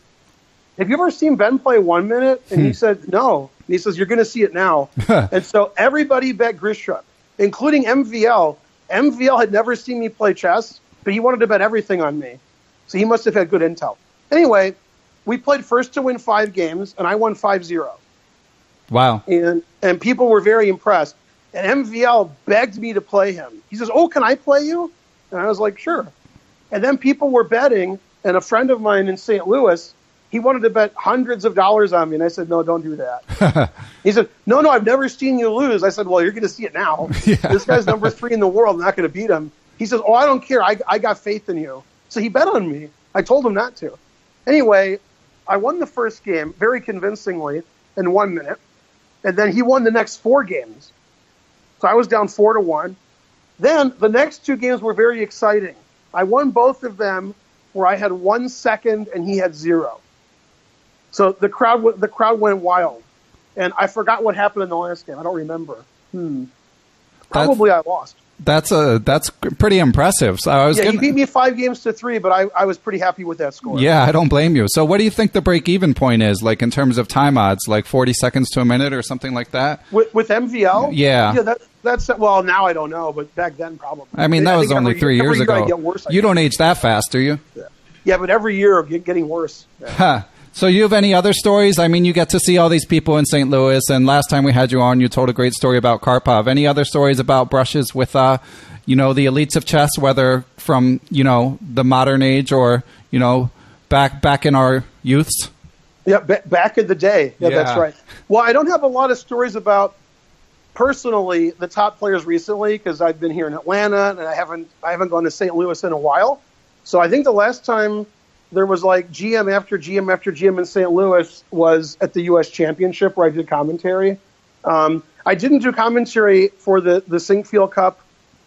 have you ever seen Ben play 1 minute? And he said, no. And he says, you're going to see it now. And so everybody bet Grishuk, including MVL. MVL had never seen me play chess, but he wanted to bet everything on me. So he must have had good intel. Anyway, we played first to win 5 games, and I won 5-0. Wow. And people were very impressed. And MVL begged me to play him. He says, can I play you? And I was like, sure. And then people were betting, and a friend of mine in St. Louis, he wanted to bet hundreds of dollars on me. And I said, no, don't do that. He said, no, I've never seen you lose. I said, well, you're going to see it now. Yeah. This guy's number 3 in the world. I'm not going to beat him. He says, I don't care. I got faith in you. So he bet on me. I told him not to. Anyway, I won the first game very convincingly in 1 minute. And then he won the next 4 games. So I was down 4-1. Then the next 2 games were very exciting. I won both of them where I had 1 second and he had 0. So the crowd went wild. And I forgot what happened in the last game. I don't remember. Probably I lost. That's pretty impressive. So he beat me 5-3, but I was pretty happy with that score. Yeah, I don't blame you. So what do you think the break-even point is, like in terms of time odds, like 40 seconds to a minute or something like that? With MVL? Yeah. That's well, now I don't know, but back then probably. I mean, that was only 3 years ago. You don't age that fast, do you? Yeah, but every year getting worse. Yeah. So you have any other stories? I mean, you get to see all these people in St. Louis, and last time we had you on, you told a great story about Karpov. Any other stories about brushes with, the elites of chess, whether from, the modern age or, back in our youths? Yeah, back in the day. Yeah, that's right. Well, I don't have a lot of stories about, personally, the top players recently, because I've been here in Atlanta, and I haven't gone to St. Louis in a while. So I think the last time there was like GM after GM after GM in St. Louis was at the U.S. Championship where I did commentary. I didn't do commentary for the Sinkfield Cup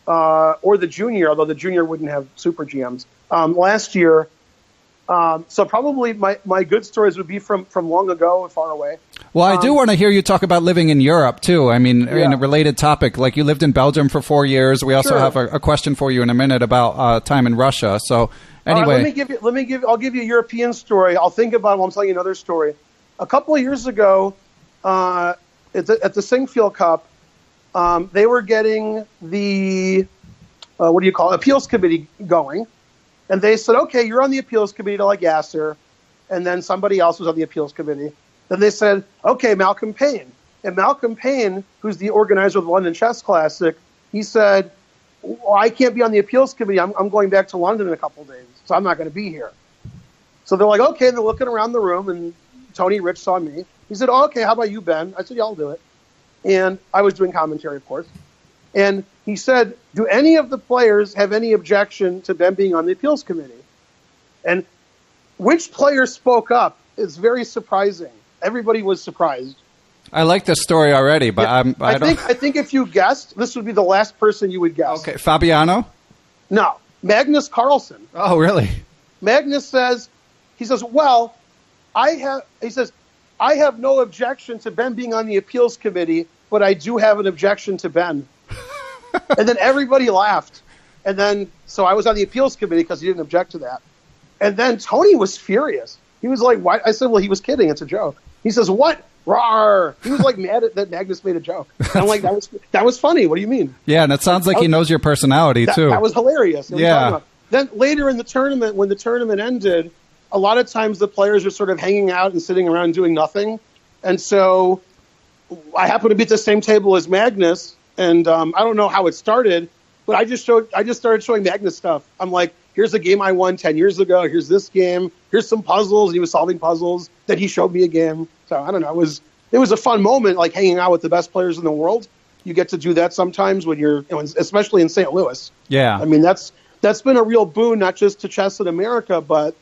or the Junior, although the Junior wouldn't have super GMs, last year. So probably my good stories would be from long ago and far away. Well, I do want to hear you talk about living in Europe, too. I mean, in a related topic, like you lived in Belgium for 4 years. We also have a question for you in a minute about time in Russia. So anyway. I'll give you a European story. I'll think about it while I'm telling you another story. A couple of years ago, at the Sinkfield Cup, they were getting the, appeals committee going. And they said, okay, you're on the appeals committee to like Yasser. And then somebody else was on the appeals committee. Then they said, okay, Malcolm Payne. And Malcolm Payne, who's the organizer of the London Chess Classic, he said, well, I can't be on the appeals committee. I'm going back to London in a couple of days, so I'm not going to be here. So they're like, okay. And they're looking around the room, and Tony Rich saw me. He said, oh, okay, how about you, Ben? I said, yeah, I'll do it. And I was doing commentary, of course. And he said, do any of the players have any objection to Ben being on the appeals committee? And which player spoke up is very surprising. Everybody was surprised. I like this story already, but I think if you guessed, this would be the last person you would guess. Okay, Fabiano? No, Magnus Carlsen. Oh, really? Magnus says, well, I have no objection to Ben being on the appeals committee, but I do have an objection to Ben. And then everybody laughed. And then, so I was on the appeals committee because he didn't object to that. And then Tony was furious. He was like, why? I said, well, he was kidding. It's a joke. He says, what? Rawr. He was like mad that Magnus made a joke. And I'm like, that was funny. What do you mean? Yeah, and it sounds like he knows your personality, too. That was hilarious. Yeah. Then later in the tournament, when the tournament ended, a lot of times the players are sort of hanging out and sitting around doing nothing. And so I happened to be at the same table as Magnus. And I don't know how it started, but I just started showing Magnus stuff. I'm like, here's a game I won 10 years ago. Here's this game. Here's some puzzles. And he was solving puzzles. Then he showed me a game. So I don't know. It was a fun moment, like hanging out with the best players in the world. you get to do that sometimes when you're, especially in St. Louis. Yeah. I mean, that's been a real boon, not just to chess in America, but,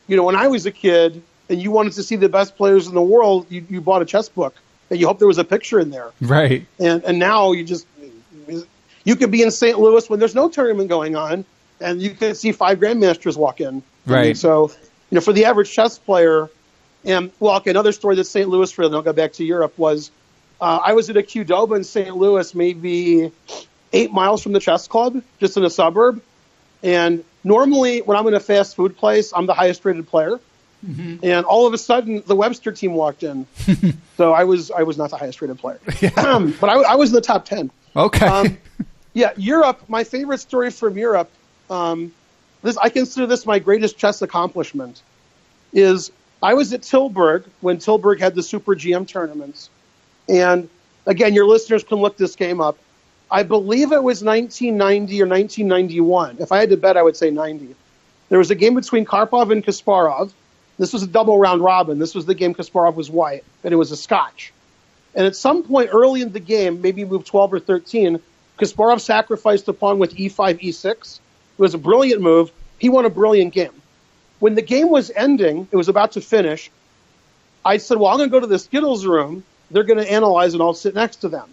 when I was a kid and you wanted to see the best players in the world, you bought a chess book and you hope there was a picture in there. Right. And now you could be in St. Louis when there's no tournament going on and you could see 5 grandmasters walk in. Right. I mean, so, for the average chess player, another story that's St. Louis for, then I'll go back to Europe, was I was at a Qdoba in St. Louis, maybe 8 miles from the chess club, just in a suburb. And normally when I'm in a fast food place, I'm the highest rated player. Mm-hmm. And all of a sudden the Webster team walked in. So I was not the highest rated player. Yeah. But I was in the top 10. Okay. Europe, my favorite story from Europe, I consider this my greatest chess accomplishment, is I was at Tilburg when Tilburg had the Super GM tournaments. And again, your listeners can look this game up. I believe it was 1990 or 1991. If I had to bet, I would say 90. There was a game between Karpov and Kasparov. This was a double round robin. This was the game Kasparov was white, and it was a scotch. And at some point early in the game, maybe move 12 or 13, Kasparov sacrificed a pawn with e5, e6. It was a brilliant move. He won a brilliant game. When the game was ending, it was about to finish, I said, well, I'm going to go to the Skittles room. They're going to analyze, and I'll sit next to them.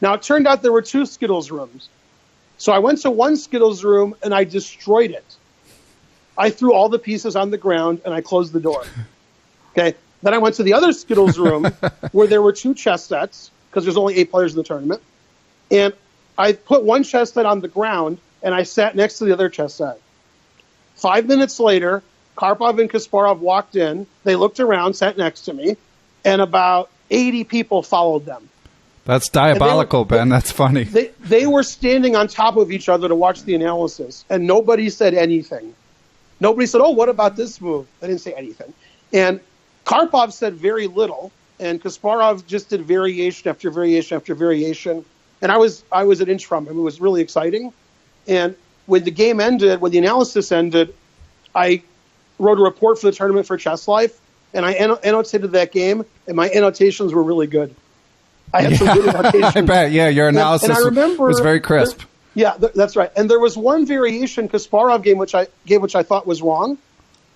Now, it turned out there were 2 Skittles rooms. So I went to one Skittles room, and I destroyed it. I threw all the pieces on the ground, and I closed the door. Okay. Then I went to the other Skittles room where there were 2 chess sets, because there's only 8 players in the tournament. And I put one chess set on the ground, and I sat next to the other chess set. 5 minutes later, Karpov and Kasparov walked in. They looked around, sat next to me, and about 80 people followed them. That's diabolical, Ben. That's funny. They were standing on top of each other to watch the analysis, and nobody said anything. Nobody said, oh, what about this move? They didn't say anything. And Karpov said very little, and Kasparov just did variation after variation after variation. And I was an inch from him. It was really exciting. And when the game ended, when the analysis ended, I wrote a report for the Tournament for Chess Life, and I annotated that game, and my annotations were really good. I had some good annotations. I bet, your analysis and I remember was very crisp. That's right. And there was one variation Kasparov game which I thought was wrong.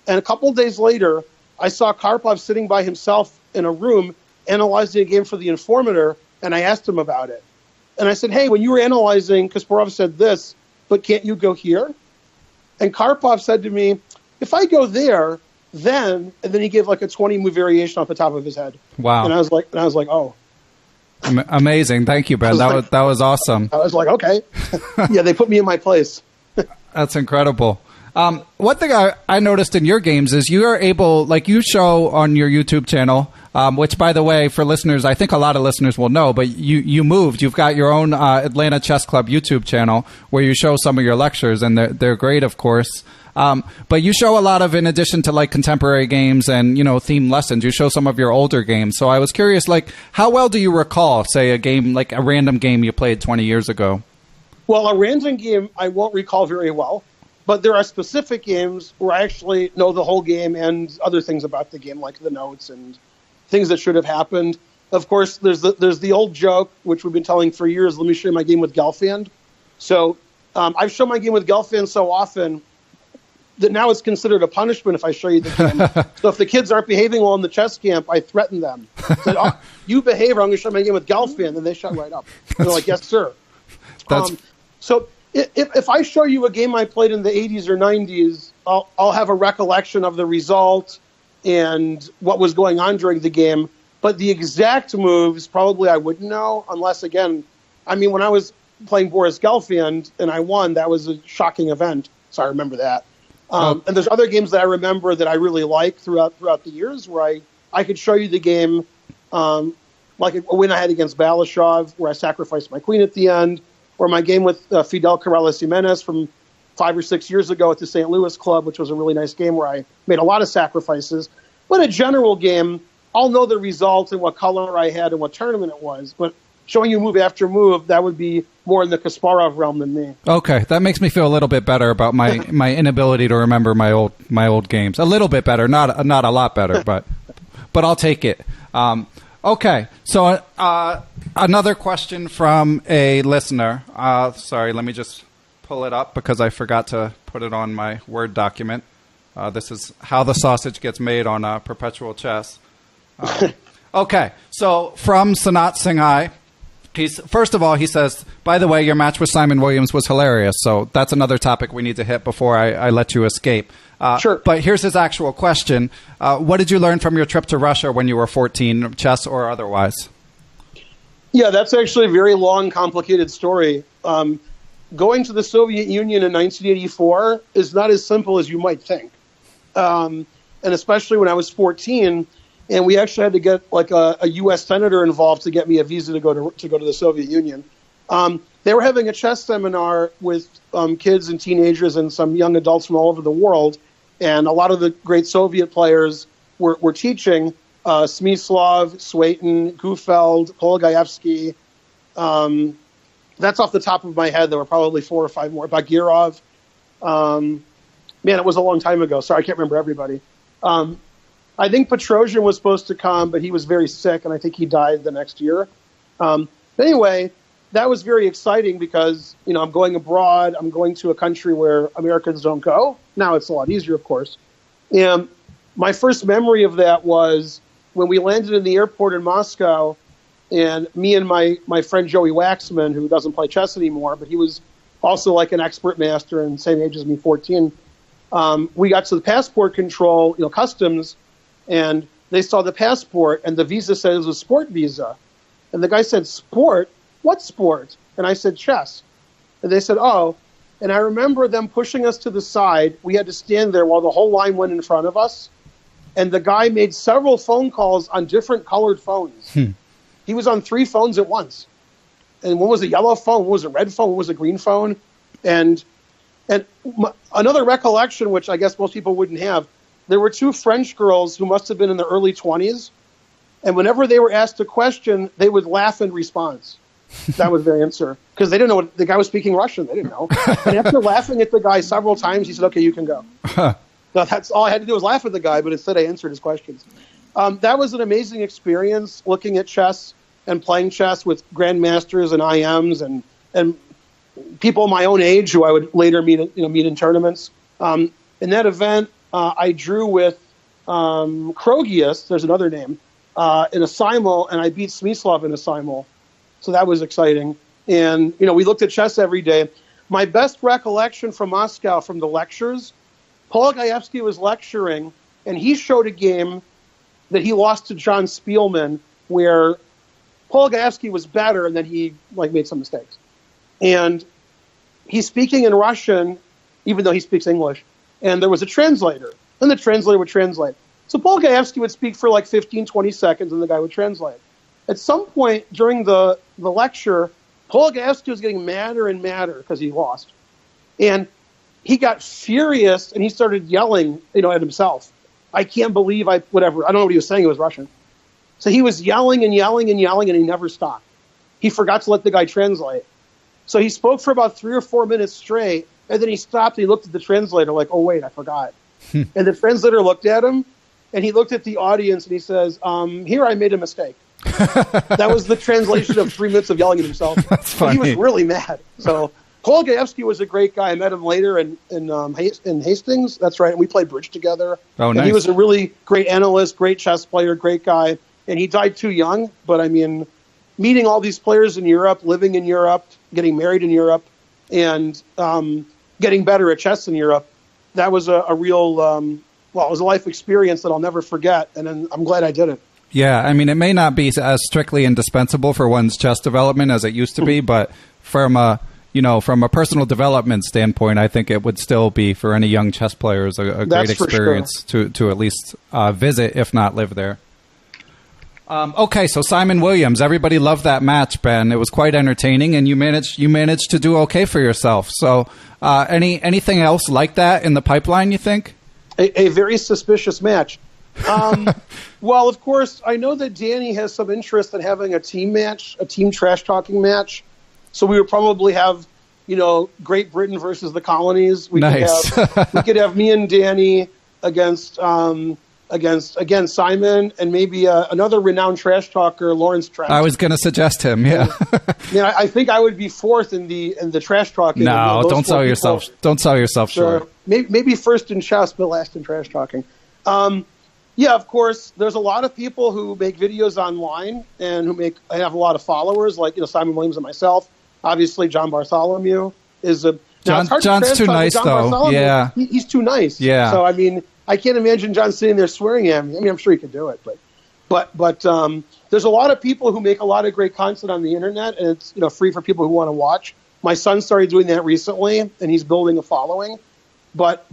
And a couple of days later, I saw Karpov sitting by himself in a room analyzing a game for the Informator, and I asked him about it. And I said, hey, when you were analyzing, Kasparov said this, but can't you go here? And Karpov said to me, if I go there, then, and then he gave like a 20-move variation off the top of his head. Wow. And I was like, oh. Amazing. Thank you, Ben. That was awesome. I was like, okay. Yeah, they put me in my place. That's incredible. One thing I noticed in your games is you are able, like you show on your YouTube channel, which, by the way, for listeners, I think a lot of listeners will know, but you moved. You've got your own Atlanta Chess Club YouTube channel where you show some of your lectures, and they're great, of course. But you show a lot of, in addition to like contemporary games and, themed lessons, you show some of your older games. So I was curious, like, how well do you recall, say, a game, like a random game you played 20 years ago? Well, a random game I won't recall very well, but there are specific games where I actually know the whole game and other things about the game, like the notes and things that should have happened. Of course, there's the old joke, which we've been telling for years, let me show you my game with Gelfand. So I've shown my game with Gelfand so often that now it's considered a punishment if I show you the game. So if the kids aren't behaving well in the chess camp, I threaten them. Said, oh, you behave or I'm going to show my game with Gelfand. And they shut right up. And they're like, yes, sir. So if I show you a game I played in the 80s or 90s, I'll have a recollection of the result and what was going on during the game. But the exact moves, probably I wouldn't know unless, again, when I was playing Boris Gelfand and I won, that was a shocking event. So I remember that. And there's other games that I remember that I really like throughout the years where I could show you the game, like a win I had against Balashov where I sacrificed my queen at the end, or my game with Fidel Corrales Jimenez from 5 or 6 years ago at the St. Louis Club, which was a really nice game where I made a lot of sacrifices. But a general game, I'll know the result and what color I had and what tournament it was. But showing you move after move, that would be more in the Kasparov realm than me. Okay, that makes me feel a little bit better about my inability to remember my old games. A little bit better, not a lot better, but I'll take it. Okay, so another question from a listener. Sorry, let me just pull it up because I forgot to put it on my Word document. This is how the sausage gets made on Perpetual Chess. Okay, so from Sanat Singhai, first of all, he says, by the way, your match with Simon Williams was hilarious. So that's another topic we need to hit before I let you escape. Sure. But here's his actual question. What did you learn from your trip to Russia when you were 14, chess or otherwise? Yeah, that's actually a very long, complicated story. Going to the Soviet Union in 1984 is not as simple as you might think. And especially when I was 14, and we actually had to get like a U.S. senator involved to get me a visa to go to the Soviet Union. They were having a chess seminar with kids and teenagers and some young adults from all over the world, and a lot of the great Soviet players were teaching. Smyslov, Swayton, Gufeld, Polgaevsky. That's off the top of my head. There were probably 4 or 5 more. Bagirov. Man, it was a long time ago. Sorry, I can't remember everybody. I think Petrosian was supposed to come, but he was very sick, and I think he died the next year. Anyway, that was very exciting because, I'm going abroad. I'm going to a country where Americans don't go. Now it's a lot easier, of course. And my first memory of that was when we landed in the airport in Moscow, and me and my friend Joey Waxman, who doesn't play chess anymore, but he was also like an expert master and same age as me, 14. We got to the passport control, customs, and they saw the passport, and the visa said it was a sport visa. And the guy said, sport? What sport? And I said, chess. And they said, oh. And I remember them pushing us to the side. We had to stand there while the whole line went in front of us. And the guy made several phone calls on different colored phones. He was on 3 phones at once. And one was a yellow phone, one was a red phone, one was a green phone. And another recollection, which I guess most people wouldn't have, there were 2 French girls who must have been in their early 20s. And whenever they were asked a question, they would laugh in response. That was their answer. Because they didn't know the guy was speaking Russian. They didn't know. And after laughing at the guy several times, he said, okay, you can go. So that's all I had to do was laugh at the guy, but instead I answered his questions. That was an amazing experience, looking at chess and playing chess with grandmasters and IMs and people my own age who I would later meet in tournaments. In that event, I drew with Krogius, there's another name, in a simul, and I beat Smyslov in a simul. So that was exciting. And, we looked at chess every day. My best recollection from Moscow, from the lectures, Polgaevsky was lecturing, and he showed a game that he lost to John Spielman, where Polgaevsky was better, and then he made some mistakes. And he's speaking in Russian, even though he speaks English. And there was a translator, and the translator would translate. So Polgaevsky would speak for 15, 20 seconds, and the guy would translate. At some point during the lecture, Polgaevsky was getting madder and madder because he lost. And he got furious, and he started yelling, at himself. I can't believe whatever. I don't know what he was saying. It was Russian. So he was yelling and yelling and yelling, and he never stopped. He forgot to let the guy translate. So he spoke for about 3 or 4 minutes straight, and then he stopped, and he looked at the translator like, oh, wait, I forgot. And the translator looked at him, and he looked at the audience, and he says, here I made a mistake. That was the translation of 3 minutes of yelling at himself. That's funny. He was really mad. So Polgaevsky was a great guy. I met him later in Hastings. That's right. And we played bridge together. Oh, nice. And he was a really great analyst, great chess player, great guy. And he died too young. But, meeting all these players in Europe, living in Europe, getting married in Europe, and getting better at chess in Europe, that was a real, it was a life experience that I'll never forget. And I'm glad I did it. Yeah, it may not be as strictly indispensable for one's chess development as it used to be, but from a personal development standpoint, I think it would still be for any young chess players a great experience to at least visit, if not live there. Okay, so Simon Williams, everybody loved that match, Ben. It was quite entertaining, and you managed to do okay for yourself. So, anything else like that in the pipeline, you think? A very suspicious match. Well, of course, I know that Danny has some interest in having a team match, a team trash-talking match. So we would probably have, Great Britain versus the colonies. We nice. We could have me and Danny against against, again, Simon and maybe another renowned trash talker, Lawrence Trent. I was going to suggest him. Yeah. I think I would be fourth in the trash talking. No, don't sell yourself. Don't sell yourself short. Maybe first in chess, but last in trash talking. Yeah, of course. There's a lot of people who make videos online and who have a lot of followers, like Simon Williams and myself. Obviously, John Bartholomew is a. John's too nice, though. Yeah, he's too nice. Yeah. So I can't imagine John sitting there swearing at me. I'm sure he could do it, but there's a lot of people who make a lot of great content on the internet, and it's free for people who want to watch. My son started doing that recently, and he's building a following. But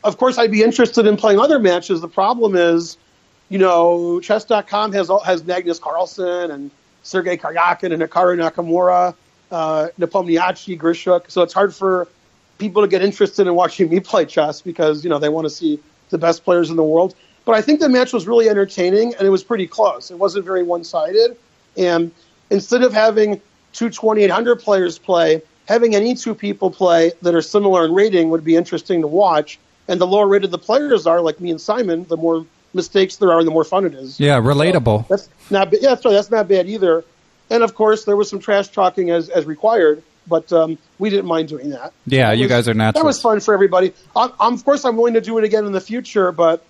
of course, I'd be interested in playing other matches. The problem is, Chess.com has Magnus Carlsen and Sergei Karyakin and Hikaru Nakamura, Nepomniachtchi, Grishuk. So it's hard for people to get interested in watching me play chess because, they want to see the best players in the world. But I think the match was really entertaining, and it was pretty close. It wasn't very one-sided. And instead of having two 2,800 players play, having any two people play that are similar in rating would be interesting to watch. And the lower rated the players are, like me and Simon, the more mistakes there are and the more fun it is. Yeah, relatable. So that's not bad. Yeah, that's not bad either. And, of course, there was some trash talking as required, but we didn't mind doing that. Yeah, you guys are natural. That was fun for everybody. Of course, I'm willing to do it again in the future, but,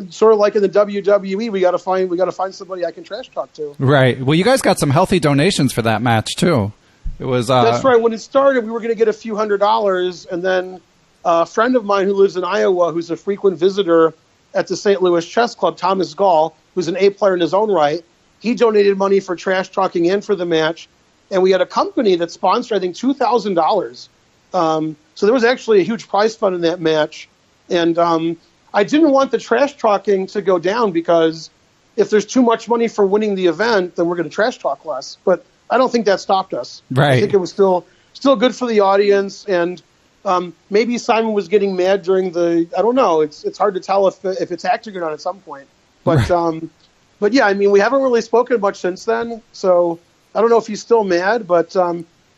sort of like in the WWE, we got to find somebody I can trash talk to. Right. Well, you guys got some healthy donations for that match, too. It was. That's right. When it started, we were going to get a few $100s, and then a friend of mine who lives in Iowa, who's a frequent visitor at the St. Louis Chess Club, Thomas Gall, who's an A player in his own right, he donated money for trash talking and for the match. And we had a company that sponsored, I think, $2,000. So there was actually a huge prize fund in that match. And I didn't want the trash talking to go down because if there's too much money for winning the event, then we're going to trash talk less. But I don't think that stopped us. Right. I think it was still good for the audience. And maybe Simon was getting mad during I don't know. It's hard to tell if it's acting or not at some point. But but yeah, we haven't really spoken much since then. So I don't know if he's still mad. But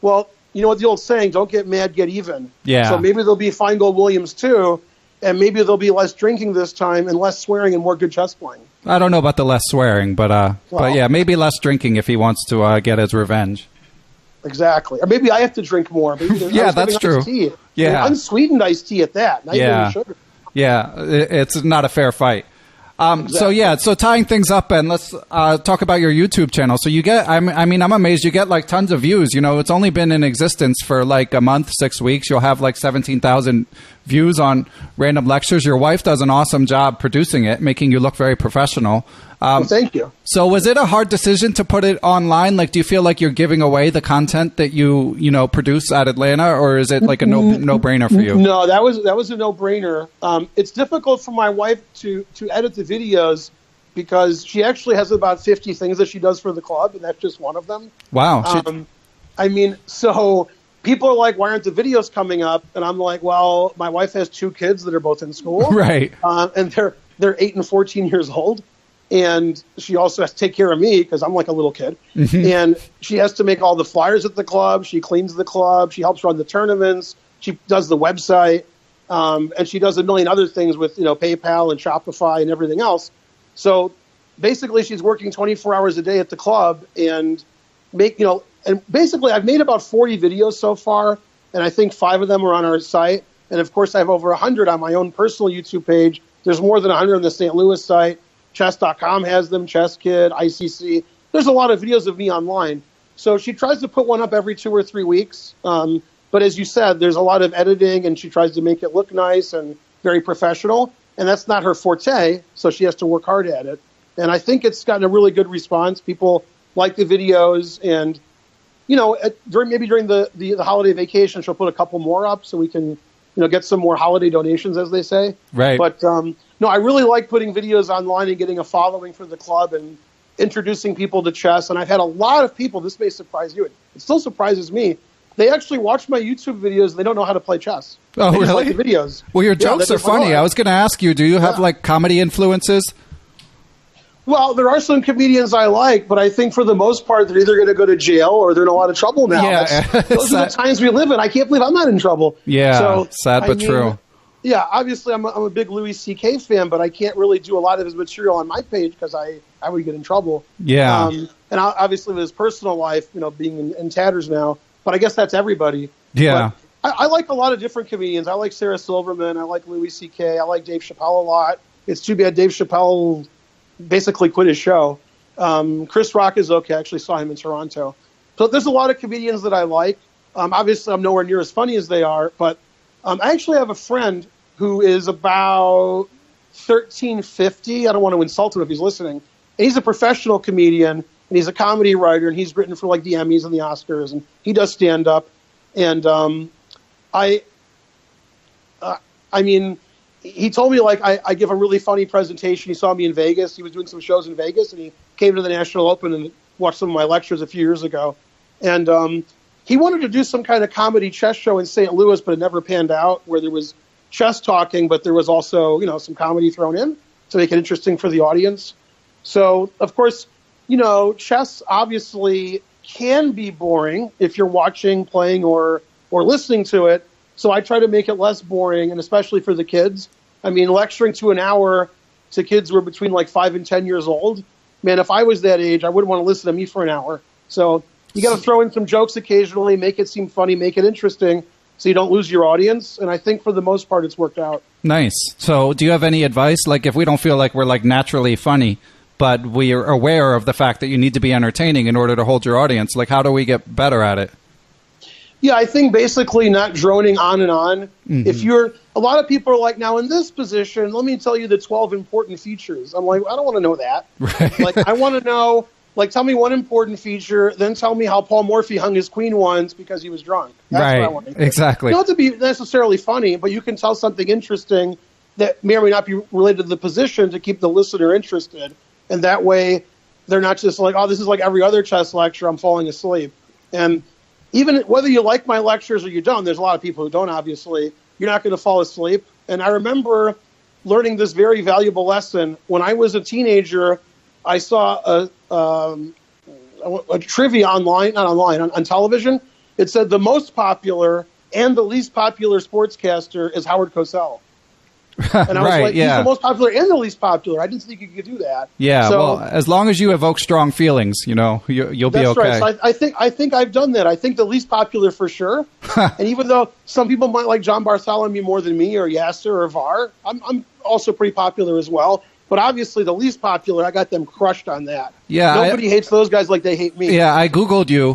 well, you know what the old saying: "Don't get mad, get even." Yeah. So maybe there'll be Finegold Williams too, and maybe there'll be less drinking this time and less swearing and more good chess playing. I don't know about the less swearing, but yeah, maybe less drinking if he wants to get his revenge. Exactly. Or maybe I have to drink more. Yeah, that's true. Tea. Yeah. Unsweetened iced tea at that. Not even sugar. Yeah, it's not a fair fight. Exactly. So tying things up, and let's talk about your YouTube channel. So you get, I'm amazed. You get like tons of views. It's only been in existence for like a month, 6 weeks. You'll have like 17,000 views on random lectures. Your wife does an awesome job producing it, making you look very professional. Well, thank you. So was it a hard decision to put it online? Like, do you feel like you're giving away the content that you produce at Atlanta, or is it like a no-brainer for you? No, that was a no-brainer. It's difficult for my wife to edit the videos because she actually has about 50 things that she does for the club, and that's just one of them. Wow. So people are like, why aren't the videos coming up? And I'm like, well, my wife has 2 kids that are both in school. Right. And they're 8 and 14 years old. And she also has to take care of me because I'm like a little kid. Mm-hmm. And she has to make all the flyers at the club. She cleans the club. She helps run the tournaments. She does the website. And she does a million other things with, PayPal and Shopify and everything else. So basically she's working 24 hours a day at the club and and basically I've made about 40 videos so far. And I think 5 of them are on our site. And of course I have over 100 on my own personal YouTube page. There's more than 100 on the St. Louis site. Chess.com has them, Chess Kid, ICC. There's a lot of videos of me online. So she tries to put one up every 2 or 3 weeks. But as you said, there's a lot of editing, and she tries to make it look nice and very professional. And that's not her forte, so she has to work hard at it. And I think it's gotten a really good response. People like the videos. And, during the holiday vacation, she'll put a couple more up so we can, get some more holiday donations, as they say. Right. But, no, I really like putting videos online and getting a following for the club and introducing people to chess. And I've had a lot of people, this may surprise you, it still surprises me, they actually watch my YouTube videos and they don't know how to play chess. Oh, they really? Like the videos. Well, your jokes are funny. I was going to ask you, do you have like comedy influences? Well, there are some comedians I like, but I think for the most part, they're either going to go to jail or they're in a lot of trouble now. Yeah. Those are the times we live in. I can't believe I'm not in trouble. Yeah, sad but true. yeah, obviously I'm a big Louis C.K. fan, but I can't really do a lot of his material on my page because I would get in trouble. Yeah. And obviously with his personal life, being in tatters now, but I guess that's everybody. Yeah. But I like a lot of different comedians. I like Sarah Silverman. I like Louis C.K. I like Dave Chappelle a lot. It's too bad Dave Chappelle basically quit his show. Chris Rock is okay. I actually saw him in Toronto. So there's a lot of comedians that I like. Obviously, I'm nowhere near as funny as they are, but I actually have a friend who is about 1350. I don't want to insult him if he's listening. And he's a professional comedian, and he's a comedy writer, and he's written for like the Emmys and the Oscars, and he does stand-up. And I mean, he told me like I give a really funny presentation. He saw me in Vegas. He was doing some shows in Vegas, and he came to the National Open and watched some of my lectures a few years ago. And he wanted to do some kind of comedy chess show in St. Louis, but it never panned out, where there was chess talking, but there was also, some comedy thrown in to make it interesting for the audience. So, of course, chess obviously can be boring if you're watching, playing, or listening to it. So I try to make it less boring, and especially for the kids. I mean, lecturing to an hour to kids who are between like 5 and 10 years old, man, if I was that age, I wouldn't want to listen to me for an hour. So you got to throw in some jokes occasionally, make it seem funny, make it interesting, so you don't lose your audience. And I think for the most part, it's worked out. Nice. So do you have any advice? Like if we don't feel like we're like naturally funny, but we are aware of the fact that you need to be entertaining in order to hold your audience, like how do we get better at it? Yeah, I think basically not droning on and on. Mm-hmm. A lot of people are like, now in this position, let me tell you the 12 important features. I'm like, I don't want to know that. Right. Like, I want to know, like, tell me one important feature, then tell me how Paul Morphy hung his queen once because he was drunk. That's right. what I want to hear. Exactly. You don't have to be necessarily funny, but you can tell something interesting that may or may not be related to the position to keep the listener interested. And that way, they're not just like, oh, this is like every other chess lecture, I'm falling asleep. And even whether you like my lectures or you don't, there's a lot of people who don't, obviously, you're not going to fall asleep. And I remember learning this very valuable lesson. When I was a teenager, I saw a trivia on television. It said the most popular and the least popular sportscaster is Howard Cosell. And I was like, he's the most popular and the least popular. I didn't think you could do that. Yeah, so, well, as long as you evoke strong feelings, you'll be okay. That's right. So I think I've done that. I think the least popular for sure. And even though some people might like John Bartholomew more than me, or Yasser or Var, I'm also pretty popular as well. But obviously, the least popular, I got them crushed on that. Yeah, nobody hates those guys like they hate me. Yeah, I Googled you,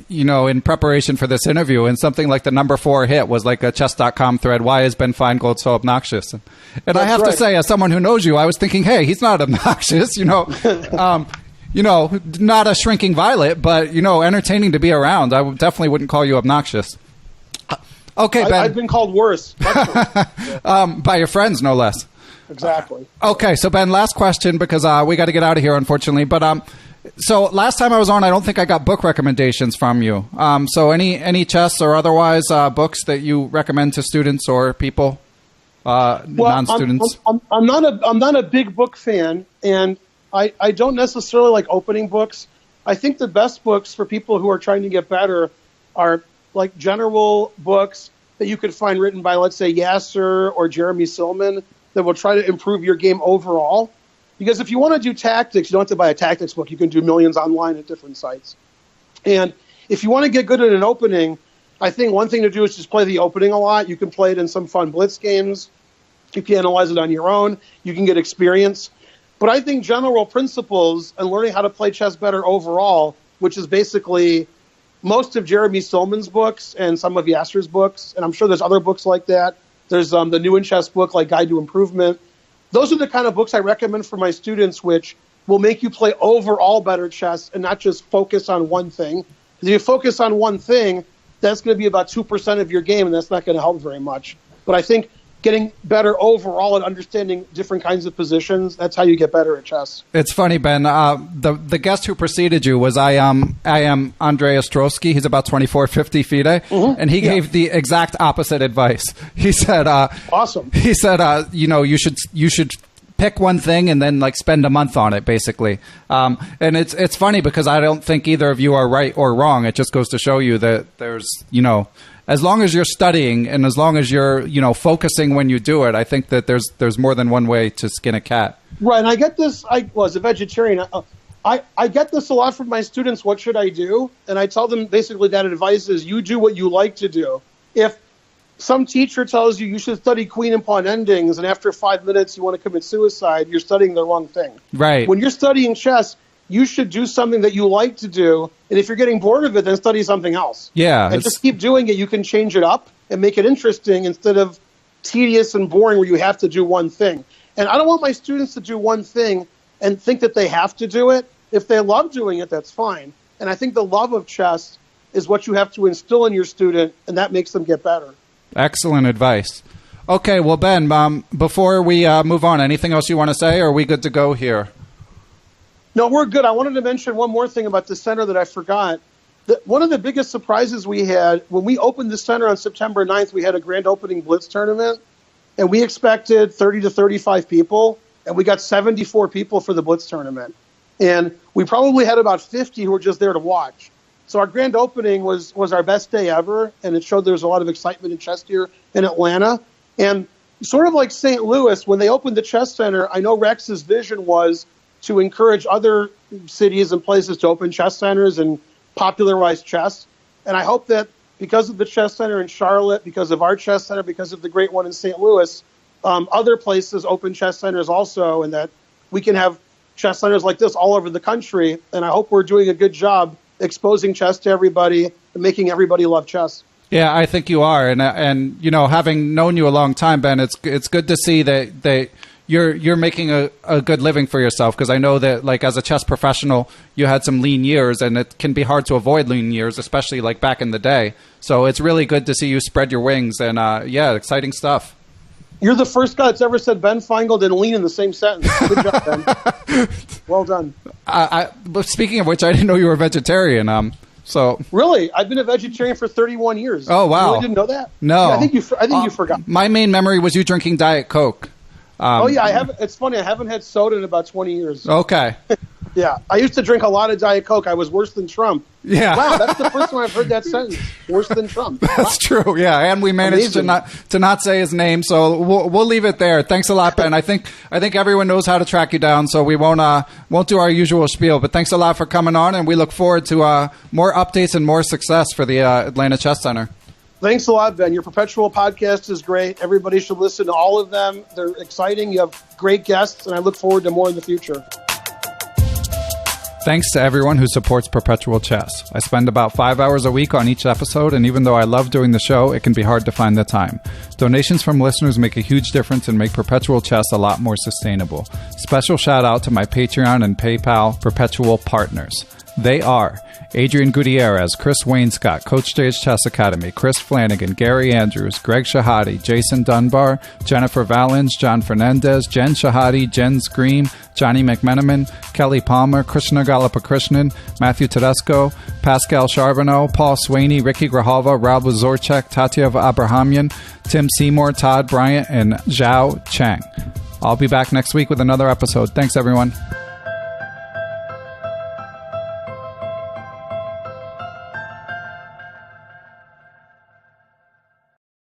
in preparation for this interview, and something like the number 4 hit was like a chess.com thread. Why is Ben Finegold so obnoxious? And I have to say, as someone who knows you, I was thinking, hey, he's not obnoxious. Not a shrinking violet, but entertaining to be around. I definitely wouldn't call you obnoxious. Okay, Ben. I've been called worse. By your friends, no less. Exactly. Okay, so Ben, last question because we got to get out of here, unfortunately. But so last time I was on, I don't think I got book recommendations from you. So any chess or otherwise books that you recommend to students or people, non-students? I'm not a big book fan, and I don't necessarily like opening books. I think the best books for people who are trying to get better are like general books that you could find written by, let's say, Yasser or Jeremy Silman, that will try to improve your game overall. Because if you want to do tactics, you don't have to buy a tactics book. You can do millions online at different sites. And if you want to get good at an opening, I think one thing to do is just play the opening a lot. You can play it in some fun blitz games. You can analyze it on your own. You can get experience. But I think general principles and learning how to play chess better overall, which is basically most of Jeremy Silman's books and some of Yasser's books, and I'm sure there's other books like that. There's the New in Chess book, like Guide to Improvement. Those are the kind of books I recommend for my students, which will make you play overall better chess and not just focus on one thing. If you focus on one thing, that's going to be about 2% of your game, and that's not going to help very much. But I think getting better overall at understanding different kinds of positions, that's how you get better at chess. It's funny, Ben. The guest who preceded you was I am Andrei Ostrowski. He's about 2450 FIDE, and he gave the exact opposite advice. He said, "Awesome." He said, you should pick one thing and then like spend a month on it, basically. And it's funny because I don't think either of you are right or wrong. It just goes to show you that there's, as long as you're studying and as long as you're, focusing when you do it, I think that there's more than one way to skin a cat. Right. And I get this. I was a vegetarian. I get this a lot from my students. What should I do? And I tell them basically that advice is you do what you like to do. If some teacher tells you should study queen and pawn endings, and after 5 minutes you want to commit suicide, you're studying the wrong thing. Right. When you're studying chess, you should do something that you like to do. And if you're getting bored of it, then study something else. Yeah. And just keep doing it. You can change it up and make it interesting instead of tedious and boring where you have to do one thing. And I don't want my students to do one thing and think that they have to do it. If they love doing it, that's fine. And I think the love of chess is what you have to instill in your student, and that makes them get better. Excellent advice. Okay, well, Ben, before we move on, anything else you want to say, or are we good to go here? No, we're good. I wanted to mention one more thing about the center that I forgot. One of the biggest surprises we had, when we opened the center on September 9th, we had a grand opening blitz tournament, and we expected 30 to 35 people, and we got 74 people for the blitz tournament. And we probably had about 50 who were just there to watch. So our grand opening was our best day ever, and it showed there was a lot of excitement in chess here in Atlanta. And sort of like St. Louis, when they opened the chess center, I know Rex's vision was to encourage other cities and places to open chess centers and popularize chess. And I hope that because of the chess center in Charlotte, because of our chess center, because of the great one in St. Louis, other places open chess centers also, and that we can have chess centers like this all over the country. And I hope we're doing a good job exposing chess to everybody and making everybody love chess. Yeah, I think you are. And having known you a long time, Ben, it's good to see that you're making a good living for yourself, because I know that, like, as a chess professional, you had some lean years, and it can be hard to avoid lean years, especially like back in the day. So it's really good to see you spread your wings, and exciting stuff. You're the first guy that's ever said Ben Finegold and lean in the same sentence. Good job, Ben. Well done. But speaking of which, I didn't know you were a vegetarian. So really, I've been a vegetarian for 31 years. Oh wow! You really didn't know that? No, yeah, I think you forgot. My main memory was you drinking Diet Coke. I have. It's funny. I haven't had soda in about 20 years. Okay. Yeah, I used to drink a lot of Diet Coke. I was worse than Trump. Yeah. Wow, that's the first time I've heard that sentence. Worse than Trump. That's true. Yeah, and we managed to not say his name, so we'll leave it there. Thanks a lot, Ben. I think everyone knows how to track you down, so we won't do our usual spiel. But thanks a lot for coming on, and we look forward to more updates and more success for the Atlanta Chess Center. Thanks a lot, Ben. Your Perpetual podcast is great. Everybody should listen to all of them. They're exciting. You have great guests, and I look forward to more in the future. Thanks to everyone who supports Perpetual Chess. I spend about 5 hours a week on each episode, and even though I love doing the show, it can be hard to find the time. Donations from listeners make a huge difference and make Perpetual Chess a lot more sustainable. Special shout out to my Patreon and PayPal Perpetual partners. They are Adrian Gutierrez, Chris Wainscott, Coach J's Chess Academy, Chris Flanagan, Gary Andrews, Greg Shahadi, Jason Dunbar, Jennifer Valens, John Fernandez, Jen Shahadi, Jen Scream, Johnny McMenamin, Kelly Palmer, Krishna Galapakrishnan, Matthew Tedesco, Pascal Charbonneau, Paul Swaney, Ricky Grahalva, Rob Zorchek, Tatyev Abrahamian, Tim Seymour, Todd Bryant, and Zhao Chang. I'll be back next week with another episode. Thanks, everyone.